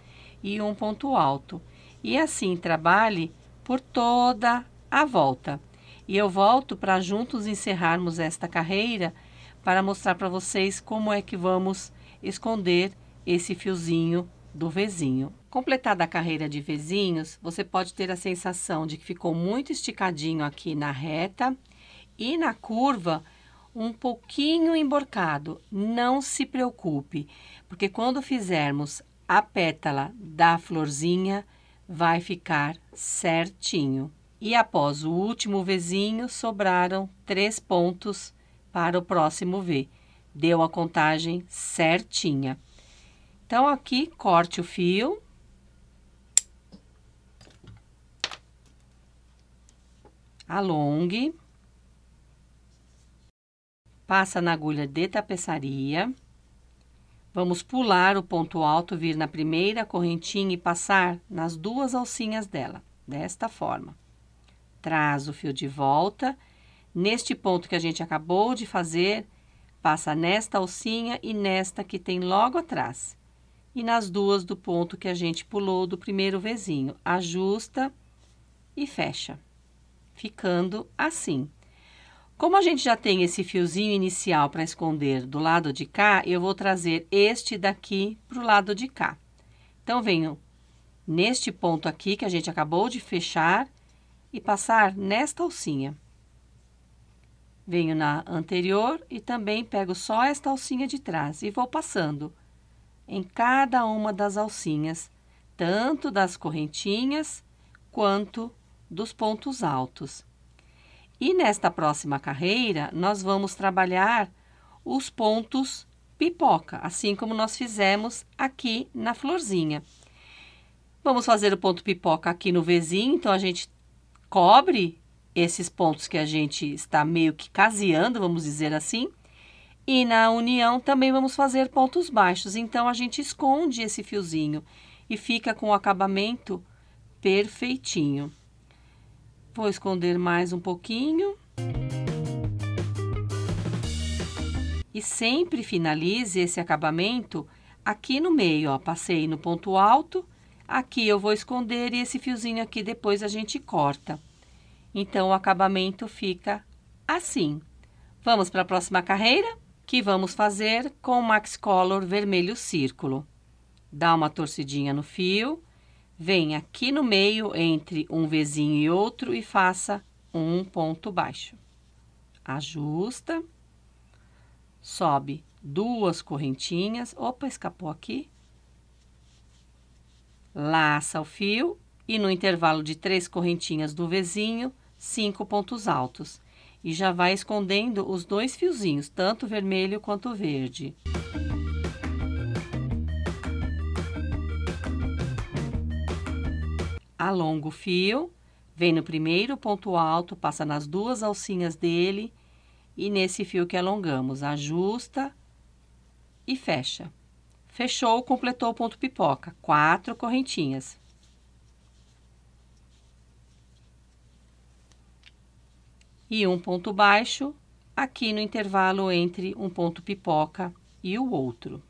e um ponto alto. E assim trabalhe por toda a volta. E eu volto para juntos encerrarmos esta carreira para mostrar para vocês como é que vamos esconder esse fiozinho do vezinho. Completada a carreira de vezinhos, você pode ter a sensação de que ficou muito esticadinho aqui na reta e na curva um pouquinho emborcado. Não se preocupe, porque quando fizermos a pétala da florzinha, vai ficar certinho. E após o último vezinho, sobraram 3 pontos para o próximo V. Deu a contagem certinha. Então, aqui, corte o fio. Alongue. Passa na agulha de tapeçaria. Vamos pular o ponto alto, vir na primeira correntinha e passar nas 2 alcinhas dela, desta forma. Traz o fio de volta. Neste ponto que a gente acabou de fazer, passa nesta alcinha e nesta que tem logo atrás. E nas 2 do ponto que a gente pulou do primeiro vezinho. Ajusta e fecha, ficando assim. Como a gente já tem esse fiozinho inicial para esconder do lado de cá, eu vou trazer este daqui para o lado de cá. Então, venho neste ponto aqui que a gente acabou de fechar e passar nesta alcinha. Venho na anterior e também pego só esta alcinha de trás e vou passando em cada uma das alcinhas, tanto das correntinhas quanto dos pontos altos. E nesta próxima carreira, nós vamos trabalhar os pontos pipoca, assim como nós fizemos aqui na florzinha. Vamos fazer o ponto pipoca aqui no Vzinho, então a gente cobre esses pontos que a gente está meio que caseando, vamos dizer assim. E na união também vamos fazer pontos baixos, então a gente esconde esse fiozinho e fica com o acabamento perfeitinho. Vou esconder mais um pouquinho. E sempre finalize esse acabamento aqui no meio, ó. Passei no ponto alto, aqui eu vou esconder e esse fiozinho aqui depois a gente corta. Então, o acabamento fica assim. Vamos para a próxima carreira, que vamos fazer com o Max Color vermelho círculo. Dá uma torcidinha no fio, vem aqui no meio entre um Vzinho e outro e faça um ponto baixo. Ajusta, sobe 2 correntinhas, opa, escapou aqui. Laça o fio e no intervalo de 3 correntinhas do Vzinho, 5 pontos altos. E já vai escondendo os 2 fiozinhos, tanto o vermelho quanto o verde. Alonga o fio, vem no primeiro ponto alto, passa nas 2 alcinhas dele e nesse fio que alongamos, ajusta e fecha. Fechou, completou o ponto pipoca, 4 correntinhas. E um ponto baixo aqui no intervalo entre um ponto pipoca e o outro.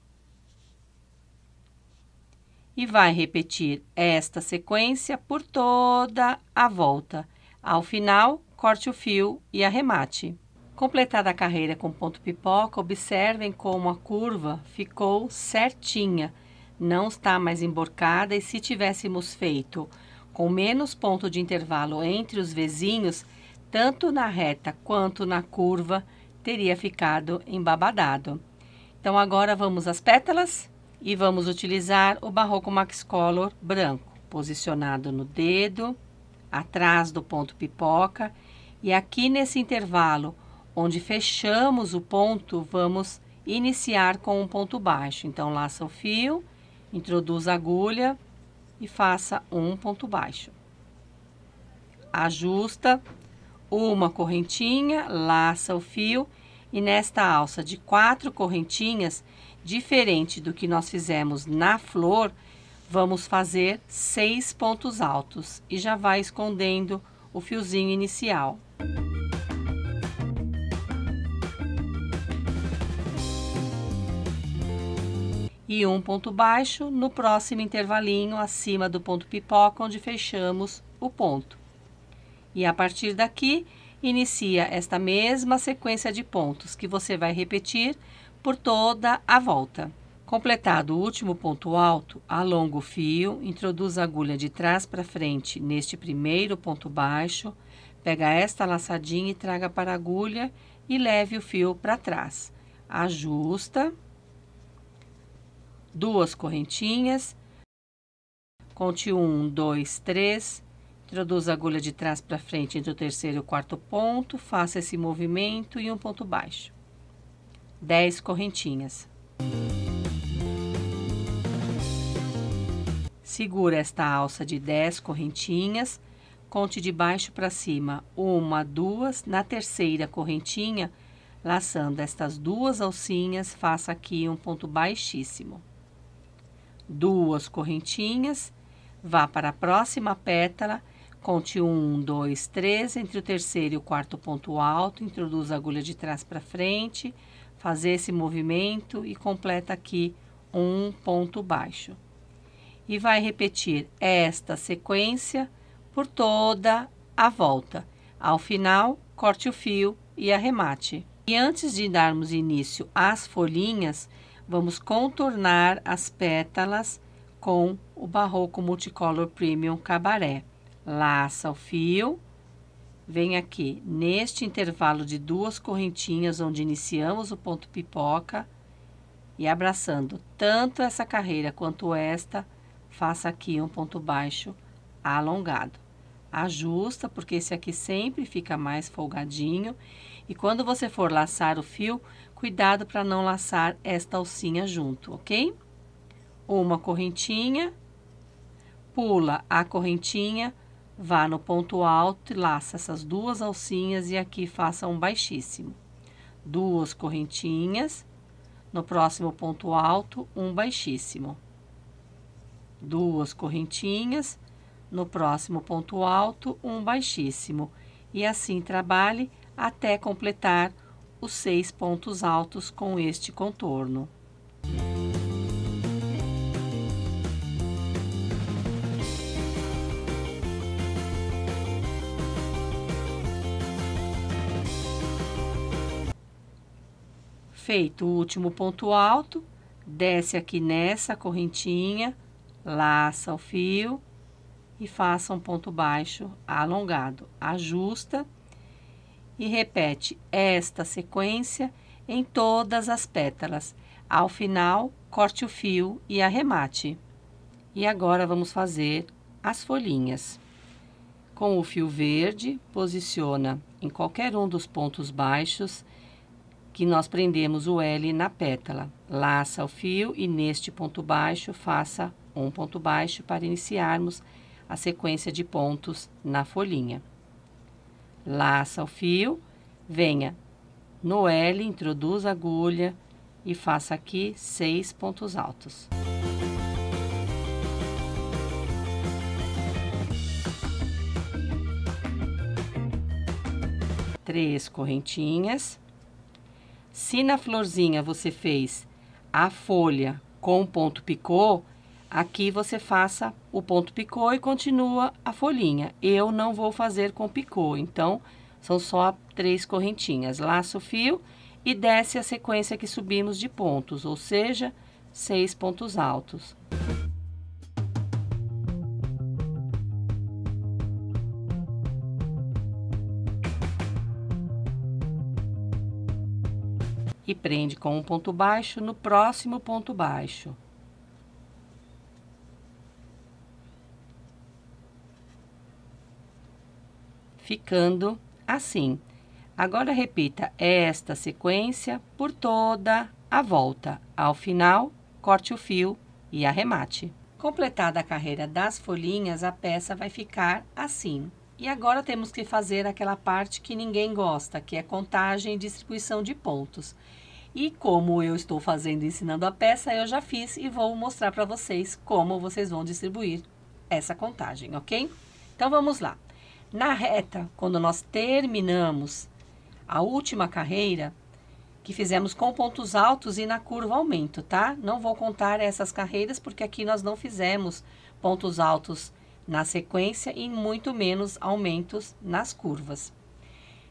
E vai repetir esta sequência por toda a volta. Ao final, corte o fio e arremate. Completada a carreira com ponto pipoca, observem como a curva ficou certinha. Não está mais emborcada e se tivéssemos feito com menos ponto de intervalo entre os Vzinhos, tanto na reta quanto na curva, teria ficado embabadado. Então, agora vamos às pétalas e vamos utilizar o Barroco Max Color branco, posicionado no dedo, atrás do ponto pipoca, e aqui nesse intervalo, onde fechamos o ponto, vamos iniciar com um ponto baixo. Então, laça o fio, introduz a agulha e faça um ponto baixo. Ajusta uma correntinha, laça o fio e nesta alça de 4 correntinhas, diferente do que nós fizemos na flor, vamos fazer 6 pontos altos e já vai escondendo o fiozinho inicial. E um ponto baixo no próximo intervalinho acima do ponto pipoca, onde fechamos o ponto. E a partir daqui, inicia esta mesma sequência de pontos que você vai repetir por toda a volta. Completado o último ponto alto, alonga o fio, introduz a agulha de trás para frente neste primeiro ponto baixo, pega esta laçadinha e traga para a agulha e leve o fio para trás. Ajusta, 2 correntinhas, conte 1, 2, 3, introduz a agulha de trás para frente entre o terceiro e o quarto ponto, faça esse movimento e um ponto baixo. 10 correntinhas. Segura esta alça de 10 correntinhas, conte de baixo para cima 1, 2, na terceira correntinha, laçando estas 2 alcinhas, faça aqui um ponto baixíssimo. 2 correntinhas, vá para a próxima pétala, conte 1, 2, 3, entre o terceiro e o quarto ponto alto, introduz a agulha de trás para frente, faz esse movimento e completa aqui um ponto baixo. E vai repetir esta sequência por toda a volta. Ao final, corte o fio e arremate. E antes de darmos início às folhinhas, vamos contornar as pétalas com o Barroco Multicolor Premium Cabaré. Laça o fio, vem aqui neste intervalo de 2 correntinhas onde iniciamos o ponto pipoca e abraçando tanto essa carreira quanto esta, faça aqui um ponto baixo alongado. Ajusta, porque esse aqui sempre fica mais folgadinho. E quando você for laçar o fio, cuidado para não laçar esta alcinha junto, ok? Uma correntinha, pula a correntinha, vá no ponto alto e laça essas 2 alcinhas e aqui faça um baixíssimo. 2 correntinhas, no próximo ponto alto, um baixíssimo. 2 correntinhas, no próximo ponto alto, um baixíssimo. E assim trabalhe até completar os 6 pontos altos com este contorno. Feito o último ponto alto, desce aqui nessa correntinha, laça o fio e faça um ponto baixo alongado. Ajusta e repete esta sequência em todas as pétalas. Ao final, corte o fio e arremate. E agora vamos fazer as folhinhas. Com o fio verde, posiciona em qualquer um dos pontos baixos que nós prendemos o L na pétala. Laça o fio e neste ponto baixo faça um ponto baixo para iniciarmos a sequência de pontos na folhinha. Laça o fio, venha no L, introduza a agulha e faça aqui 6 pontos altos. Três correntinhas. Se na florzinha você fez a folha com ponto picô, aqui você faça o ponto picô e continua a folhinha. Eu não vou fazer com picô, então são só 3 correntinhas. Laça o fio e desce a sequência que subimos de pontos, ou seja, 6 pontos altos. E prende com um ponto baixo no próximo ponto baixo. Ficando assim. Agora, repita esta sequência por toda a volta. Ao final, corte o fio e arremate. Completada a carreira das folhinhas, a peça vai ficar assim. E agora temos que fazer aquela parte que ninguém gosta, que é contagem e distribuição de pontos. E como eu estou fazendo e ensinando a peça, eu já fiz e vou mostrar para vocês como vocês vão distribuir essa contagem, ok? Então, vamos lá. Na reta, quando nós terminamos a última carreira, que fizemos com pontos altos e na curva aumento, tá? Não vou contar essas carreiras, porque aqui nós não fizemos pontos altos na sequência e muito menos aumentos nas curvas.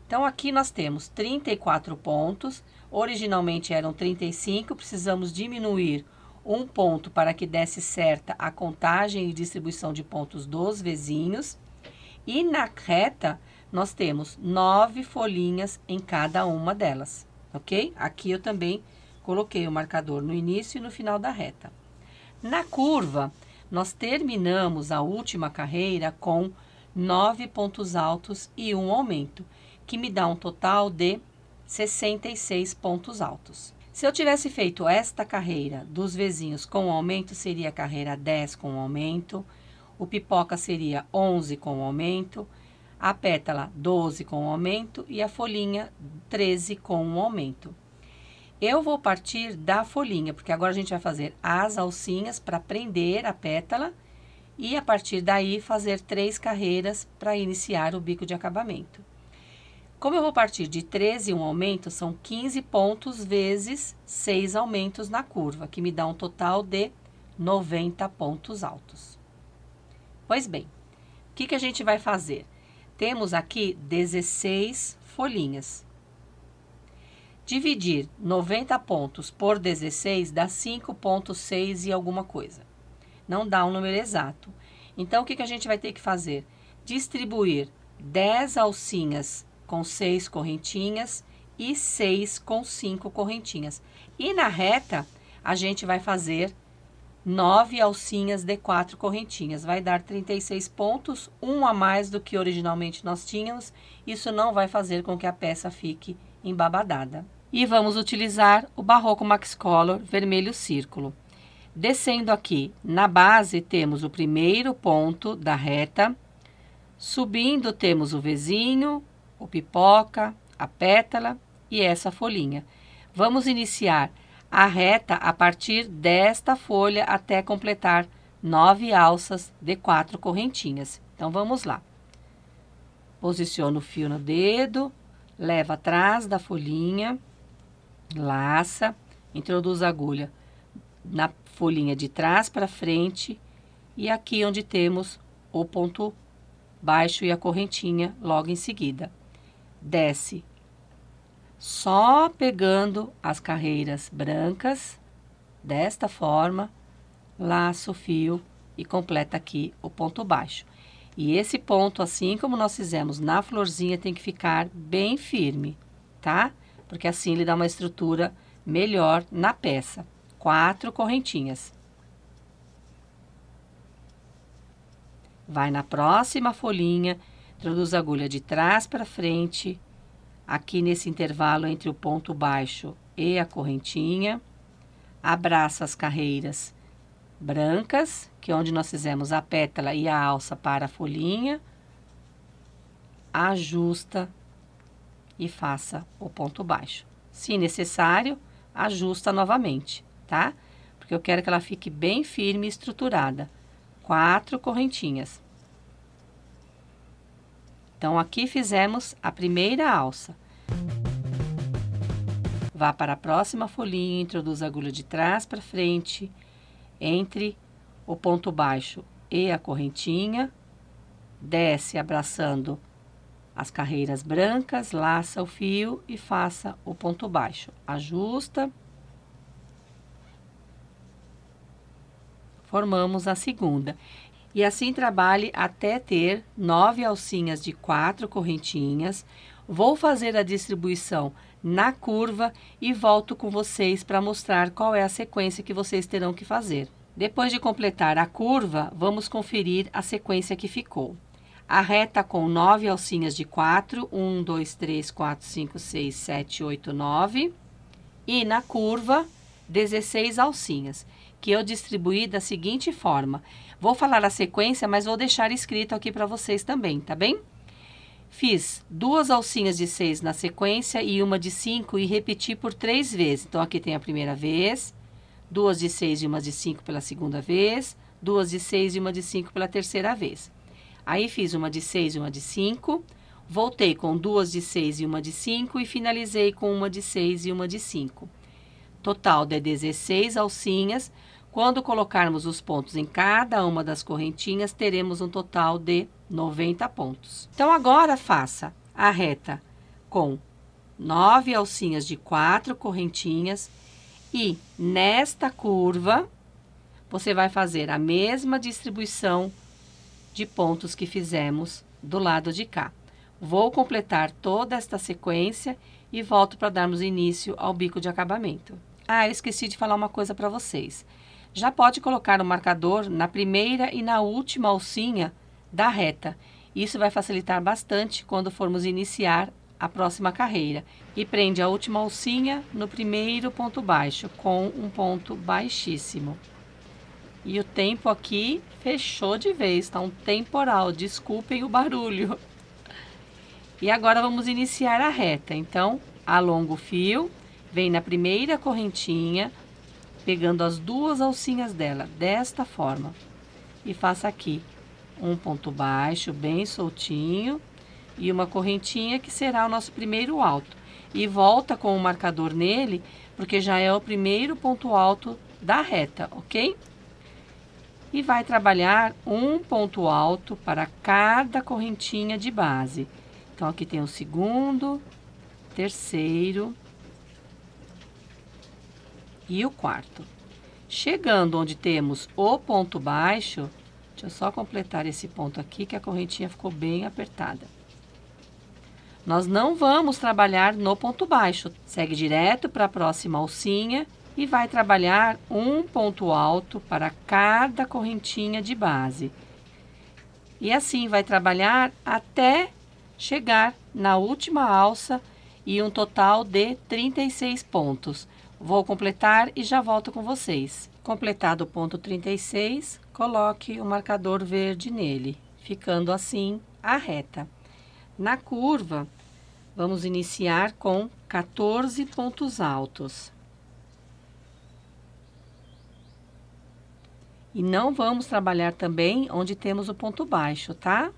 Então, aqui nós temos 34 pontos, originalmente eram 35, precisamos diminuir um ponto para que desse certa a contagem e distribuição de pontos dos vizinhos. E na reta, nós temos 9 folhinhas em cada uma delas, ok? Aqui eu também coloquei o marcador no início e no final da reta. Na curva, nós terminamos a última carreira com 9 pontos altos e um aumento, que me dá um total de 66 pontos altos. Se eu tivesse feito esta carreira dos vizinhos com aumento, seria a carreira 10 com aumento, o pipoca seria 11 com aumento, a pétala 12 com aumento e a folhinha 13 com aumento. Eu vou partir da folhinha, porque agora a gente vai fazer as alcinhas para prender a pétala e a partir daí fazer 3 carreiras para iniciar o bico de acabamento. Como eu vou partir de 13 e um aumento, são 15 pontos vezes 6 aumentos na curva, que me dá um total de 90 pontos altos. Pois bem, o que a gente vai fazer? Temos aqui 16 folhinhas. Dividir 90 pontos por 16 dá 5,6 e alguma coisa. Não dá um número exato. Então, o que a gente vai ter que fazer? Distribuir 10 alcinhas com 6 correntinhas e 6 com 5 correntinhas. E na reta, a gente vai fazer 9 alcinhas de 4 correntinhas. Vai dar 36 pontos, um a mais do que originalmente nós tínhamos. Isso não vai fazer com que a peça fique embabadada. E vamos utilizar o Barroco Maxcolor vermelho círculo. Descendo aqui na base, temos o primeiro ponto da reta. Subindo, temos o vizinho, o pipoca, a pétala e essa folhinha. Vamos iniciar a reta a partir desta folha até completar 9 alças de 4 correntinhas. Então, vamos lá. Posiciona o fio no dedo, leva atrás da folhinha, laça, introduz a agulha na folhinha de trás para frente e aqui onde temos o ponto baixo e a correntinha logo em seguida. Desce só pegando as carreiras brancas, desta forma, laça o fio e completa aqui o ponto baixo. E esse ponto, assim como nós fizemos na florzinha, tem que ficar bem firme, tá? Porque assim ele dá uma estrutura melhor na peça. 4 correntinhas. Vai na próxima folhinha, introduz a agulha de trás para frente, aqui nesse intervalo entre o ponto baixo e a correntinha. Abraça as carreiras brancas, que é onde nós fizemos a pétala e a alça para a folhinha. Ajusta e faça o ponto baixo. Se necessário, ajusta novamente, tá? Porque eu quero que ela fique bem firme e estruturada. 4 correntinhas. Então, aqui fizemos a primeira alça. Vá para a próxima folhinha, introduz a agulha de trás para frente, entre o ponto baixo e a correntinha, desce abraçando as carreiras brancas, laça o fio e faça o ponto baixo. Ajusta. Formamos a segunda. E assim trabalhe até ter 9 alcinhas de 4 correntinhas. Vou fazer a distribuição na curva e volto com vocês para mostrar qual é a sequência que vocês terão que fazer. Depois de completar a curva, vamos conferir a sequência que ficou. A reta com 9 alcinhas de 4, 1, 2, 3, 4, 5, 6, 7, 8, 9. E na curva, 16 alcinhas, que eu distribuí da seguinte forma. Vou falar a sequência, mas vou deixar escrito aqui para vocês também, tá bem? Fiz 2 alcinhas de 6 na sequência e uma de 5 e repeti por 3 vezes. Então, aqui tem a primeira vez, 2 de 6 e uma de 5 pela segunda vez, 2 de 6 e uma de 5 pela terceira vez. Aí, fiz uma de 6 e uma de 5, voltei com 2 de 6 e uma de 5 e finalizei com uma de 6 e uma de 5. Total de 16 alcinhas. Quando colocarmos os pontos em cada uma das correntinhas, teremos um total de 90 pontos. Então, agora faça a reta com 9 alcinhas de 4 correntinhas e nesta curva, você vai fazer a mesma distribuição de pontos que fizemos do lado de cá. Vou completar toda esta sequência e volto para darmos início ao bico de acabamento. Ah, eu esqueci de falar uma coisa para vocês. Já pode colocar o marcador na primeira e na última alcinha da reta. Isso vai facilitar bastante quando formos iniciar a próxima carreira. E prende a última alcinha no primeiro ponto baixo, com um ponto baixíssimo. E o tempo aqui fechou de vez, tá um temporal, desculpem o barulho. E agora vamos iniciar a reta. Então, alonga o fio, vem na primeira correntinha, pegando as 2 alcinhas dela, desta forma. E faça aqui um ponto baixo, bem soltinho, e uma correntinha que será o nosso primeiro alto. E volta com o marcador nele, porque já é o primeiro ponto alto da reta, ok? E vai trabalhar um ponto alto para cada correntinha de base. Então, aqui tem o segundo, terceiro e o quarto. Chegando onde temos o ponto baixo, deixa eu só completar esse ponto aqui, que a correntinha ficou bem apertada. Nós não vamos trabalhar no ponto baixo. Segue direto para a próxima alcinha e vai trabalhar um ponto alto para cada correntinha de base. E assim vai trabalhar até chegar na última alça e um total de 36 pontos. Vou completar e já volto com vocês. Completado o ponto 36, coloque o marcador verde nele, ficando assim a reta. Na curva, vamos iniciar com 14 pontos altos. E não vamos trabalhar também onde temos o ponto baixo, tá?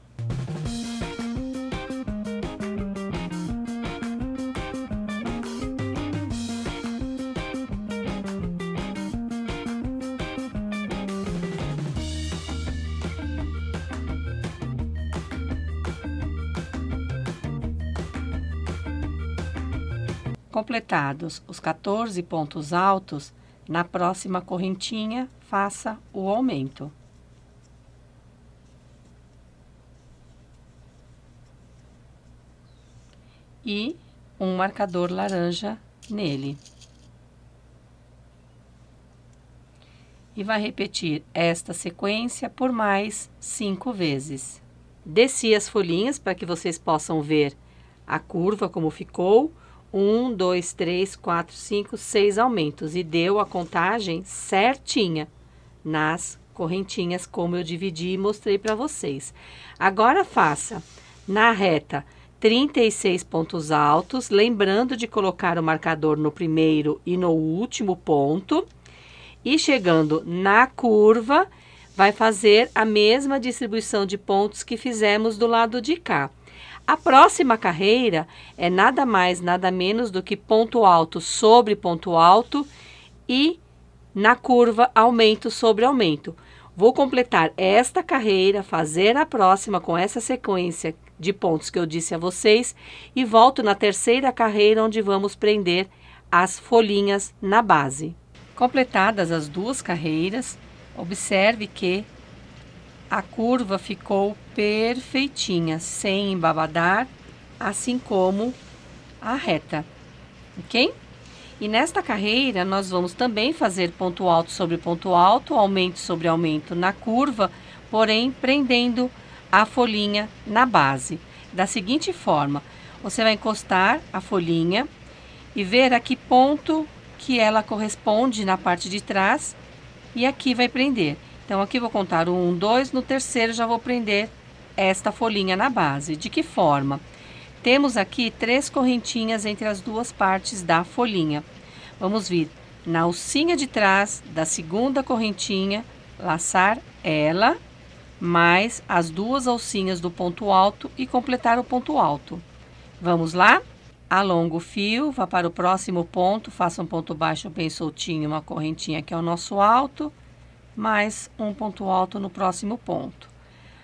Completados os 14 pontos altos, na próxima correntinha, faça o aumento. E um marcador laranja nele. E vai repetir esta sequência por mais 5 vezes. Desci as folhinhas para que vocês possam ver a curva como ficou. 1, 2, 3, 4, 5, 6 aumentos e deu a contagem certinha nas correntinhas, como eu dividi e mostrei para vocês. Agora faça na reta 36 pontos altos, lembrando de colocar o marcador no primeiro e no último ponto. E chegando na curva, vai fazer a mesma distribuição de pontos que fizemos do lado de cá. A próxima carreira é nada mais, nada menos do que ponto alto sobre ponto alto e na curva aumento sobre aumento. Vou completar esta carreira, fazer a próxima com essa sequência de pontos que eu disse a vocês e volto na terceira carreira onde vamos prender as folhinhas na base. Completadas as duas carreiras, observe que a curva ficou perfeitinha, sem embabadar, assim como a reta, ok? E nesta carreira, nós vamos também fazer ponto alto sobre ponto alto, aumento sobre aumento na curva, porém prendendo a folhinha na base. Da seguinte forma, você vai encostar a folhinha e ver a que ponto que ela corresponde na parte de trás e aqui vai prender. Então, aqui vou contar 1, 2, no terceiro já vou prender esta folhinha na base. De que forma? Temos aqui 3 correntinhas entre as duas partes da folhinha. Vamos vir na alcinha de trás da segunda correntinha, laçar ela, mais as duas alcinhas do ponto alto e completar o ponto alto. Vamos lá? Alonga o fio, vá para o próximo ponto, faça um ponto baixo bem soltinho, uma correntinha que é o nosso alto, mais um ponto alto no próximo ponto.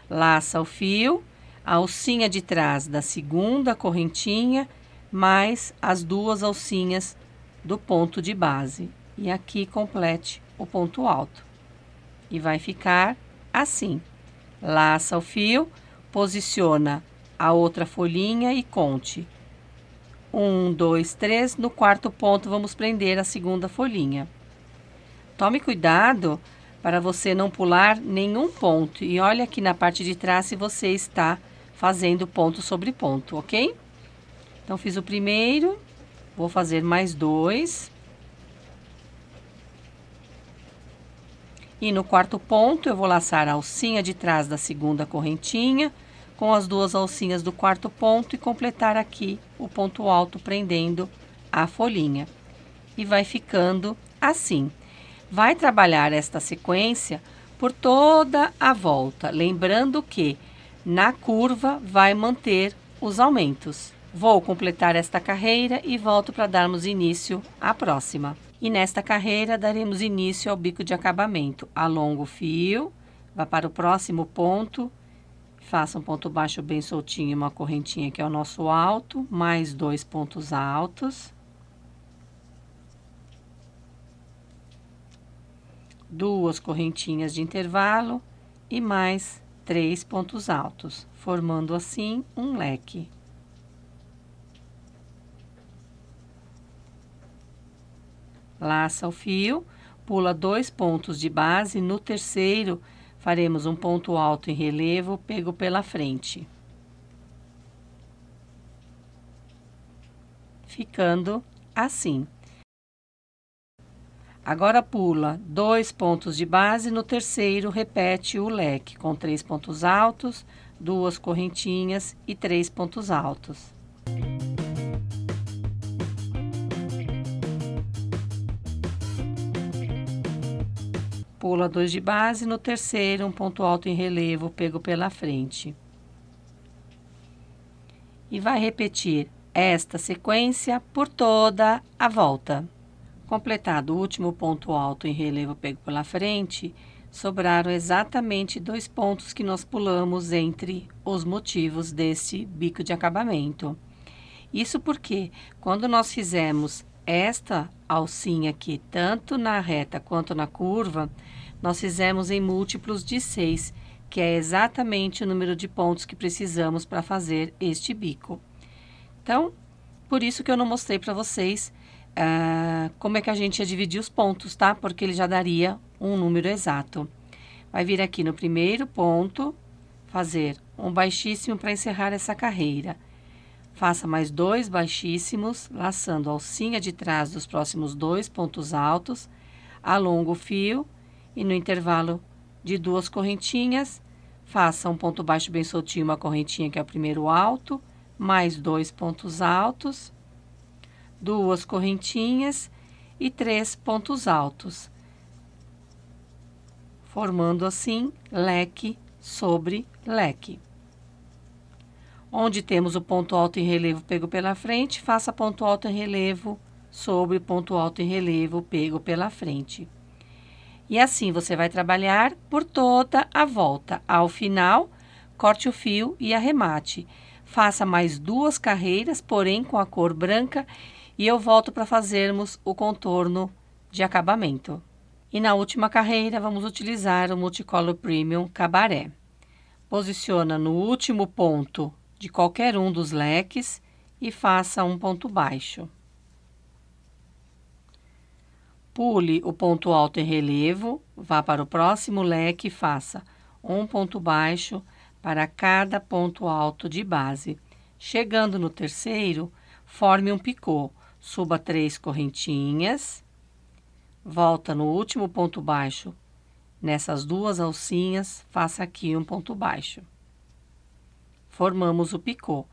Laça o fio, a alcinha de trás da segunda correntinha, mais as duas alcinhas do ponto de base. E aqui complete o ponto alto. E vai ficar assim. Laça o fio, posiciona a outra folhinha e conte. 1, 2, 3, no quarto ponto vamos prender a segunda folhinha. Tome cuidado para você não pular nenhum ponto. E olha aqui na parte de trás se você está fazendo ponto sobre ponto, ok? Então, fiz o primeiro, vou fazer mais 2. E no quarto ponto, eu vou laçar a alcinha de trás da segunda correntinha com as duas alcinhas do quarto ponto e completar aqui o ponto alto prendendo a folhinha. E vai ficando assim. Vai trabalhar esta sequência por toda a volta, lembrando que na curva vai manter os aumentos. Vou completar esta carreira e volto para darmos início à próxima. E nesta carreira daremos início ao bico de acabamento. Alonga o fio, vá para o próximo ponto, faça um ponto baixo bem soltinho, uma correntinha que é o nosso alto, mais 2 pontos altos. 2 correntinhas de intervalo e mais 3 pontos altos, formando assim um leque. Laça o fio, pula 2 pontos de base, no terceiro faremos um ponto alto em relevo, pego pela frente. Ficando assim. Agora pula 2 pontos de base, no terceiro repete o leque com 3 pontos altos, 2 correntinhas e 3 pontos altos. pula 2 de base, no terceiro um ponto alto em relevo pego pela frente. E vai repetir esta sequência por toda a volta. Completado o último ponto alto em relevo pego pela frente, sobraram exatamente 2 pontos que nós pulamos entre os motivos deste bico de acabamento. Isso porque, quando nós fizemos esta alcinha aqui, tanto na reta quanto na curva, nós fizemos em múltiplos de 6, que é exatamente o número de pontos que precisamos para fazer este bico. Então, por isso que eu não mostrei para vocês como é que a gente ia dividir os pontos, tá? Porque ele já daria um número exato. Vai vir aqui no primeiro ponto, fazer um baixíssimo para encerrar essa carreira. Faça mais 2 baixíssimos, laçando a alcinha de trás dos próximos 2 pontos altos, alonga o fio e no intervalo de 2 correntinhas, faça um ponto baixo bem soltinho, uma correntinha que é o primeiro alto, mais 2 pontos altos, 2 correntinhas e 3 pontos altos, formando assim leque sobre leque. Onde temos o ponto alto em relevo pego pela frente, faça ponto alto em relevo sobre ponto alto em relevo pego pela frente. E assim você vai trabalhar por toda a volta. Ao final, corte o fio e arremate. Faça mais 2 carreiras, porém com a cor branca, e eu volto para fazermos o contorno de acabamento. E na última carreira, vamos utilizar o Multicolor Premium Cabaré. Posiciona no último ponto de qualquer um dos leques e faça um ponto baixo. Pule o ponto alto em relevo, vá para o próximo leque e faça um ponto baixo para cada ponto alto de base. Chegando no terceiro, forme um picô, suba 3 correntinhas, volta no último ponto baixo, nessas 2 alcinhas, faça aqui um ponto baixo. Formamos o picô.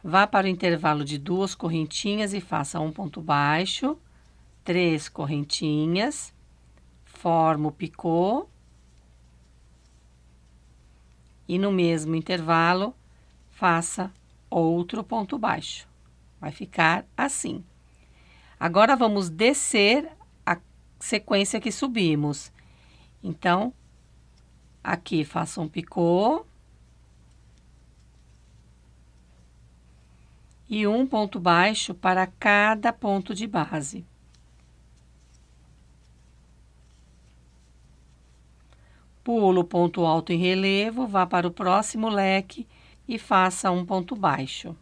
Vá para o intervalo de 2 correntinhas e faça um ponto baixo, 3 correntinhas, forma o picô e no mesmo intervalo faça outro ponto baixo. Vai ficar assim. Agora vamos descer a sequência que subimos. Então, aqui faça um picô e um ponto baixo para cada ponto de base. Pula o ponto alto em relevo, vá para o próximo leque e faça um ponto baixo.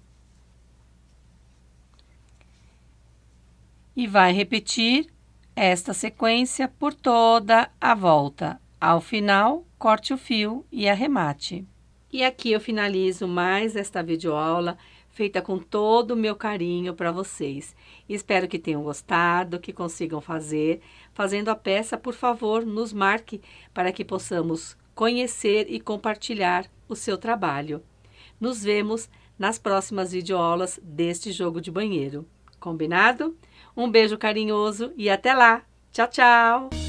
E vai repetir esta sequência por toda a volta. Ao final, corte o fio e arremate. E aqui eu finalizo mais esta videoaula feita com todo o meu carinho para vocês. Espero que tenham gostado, que consigam fazer. Fazendo a peça, por favor, nos marque para que possamos conhecer e compartilhar o seu trabalho. Nos vemos nas próximas videoaulas deste jogo de banheiro. Combinado? Um beijo carinhoso e até lá! Tchau, tchau!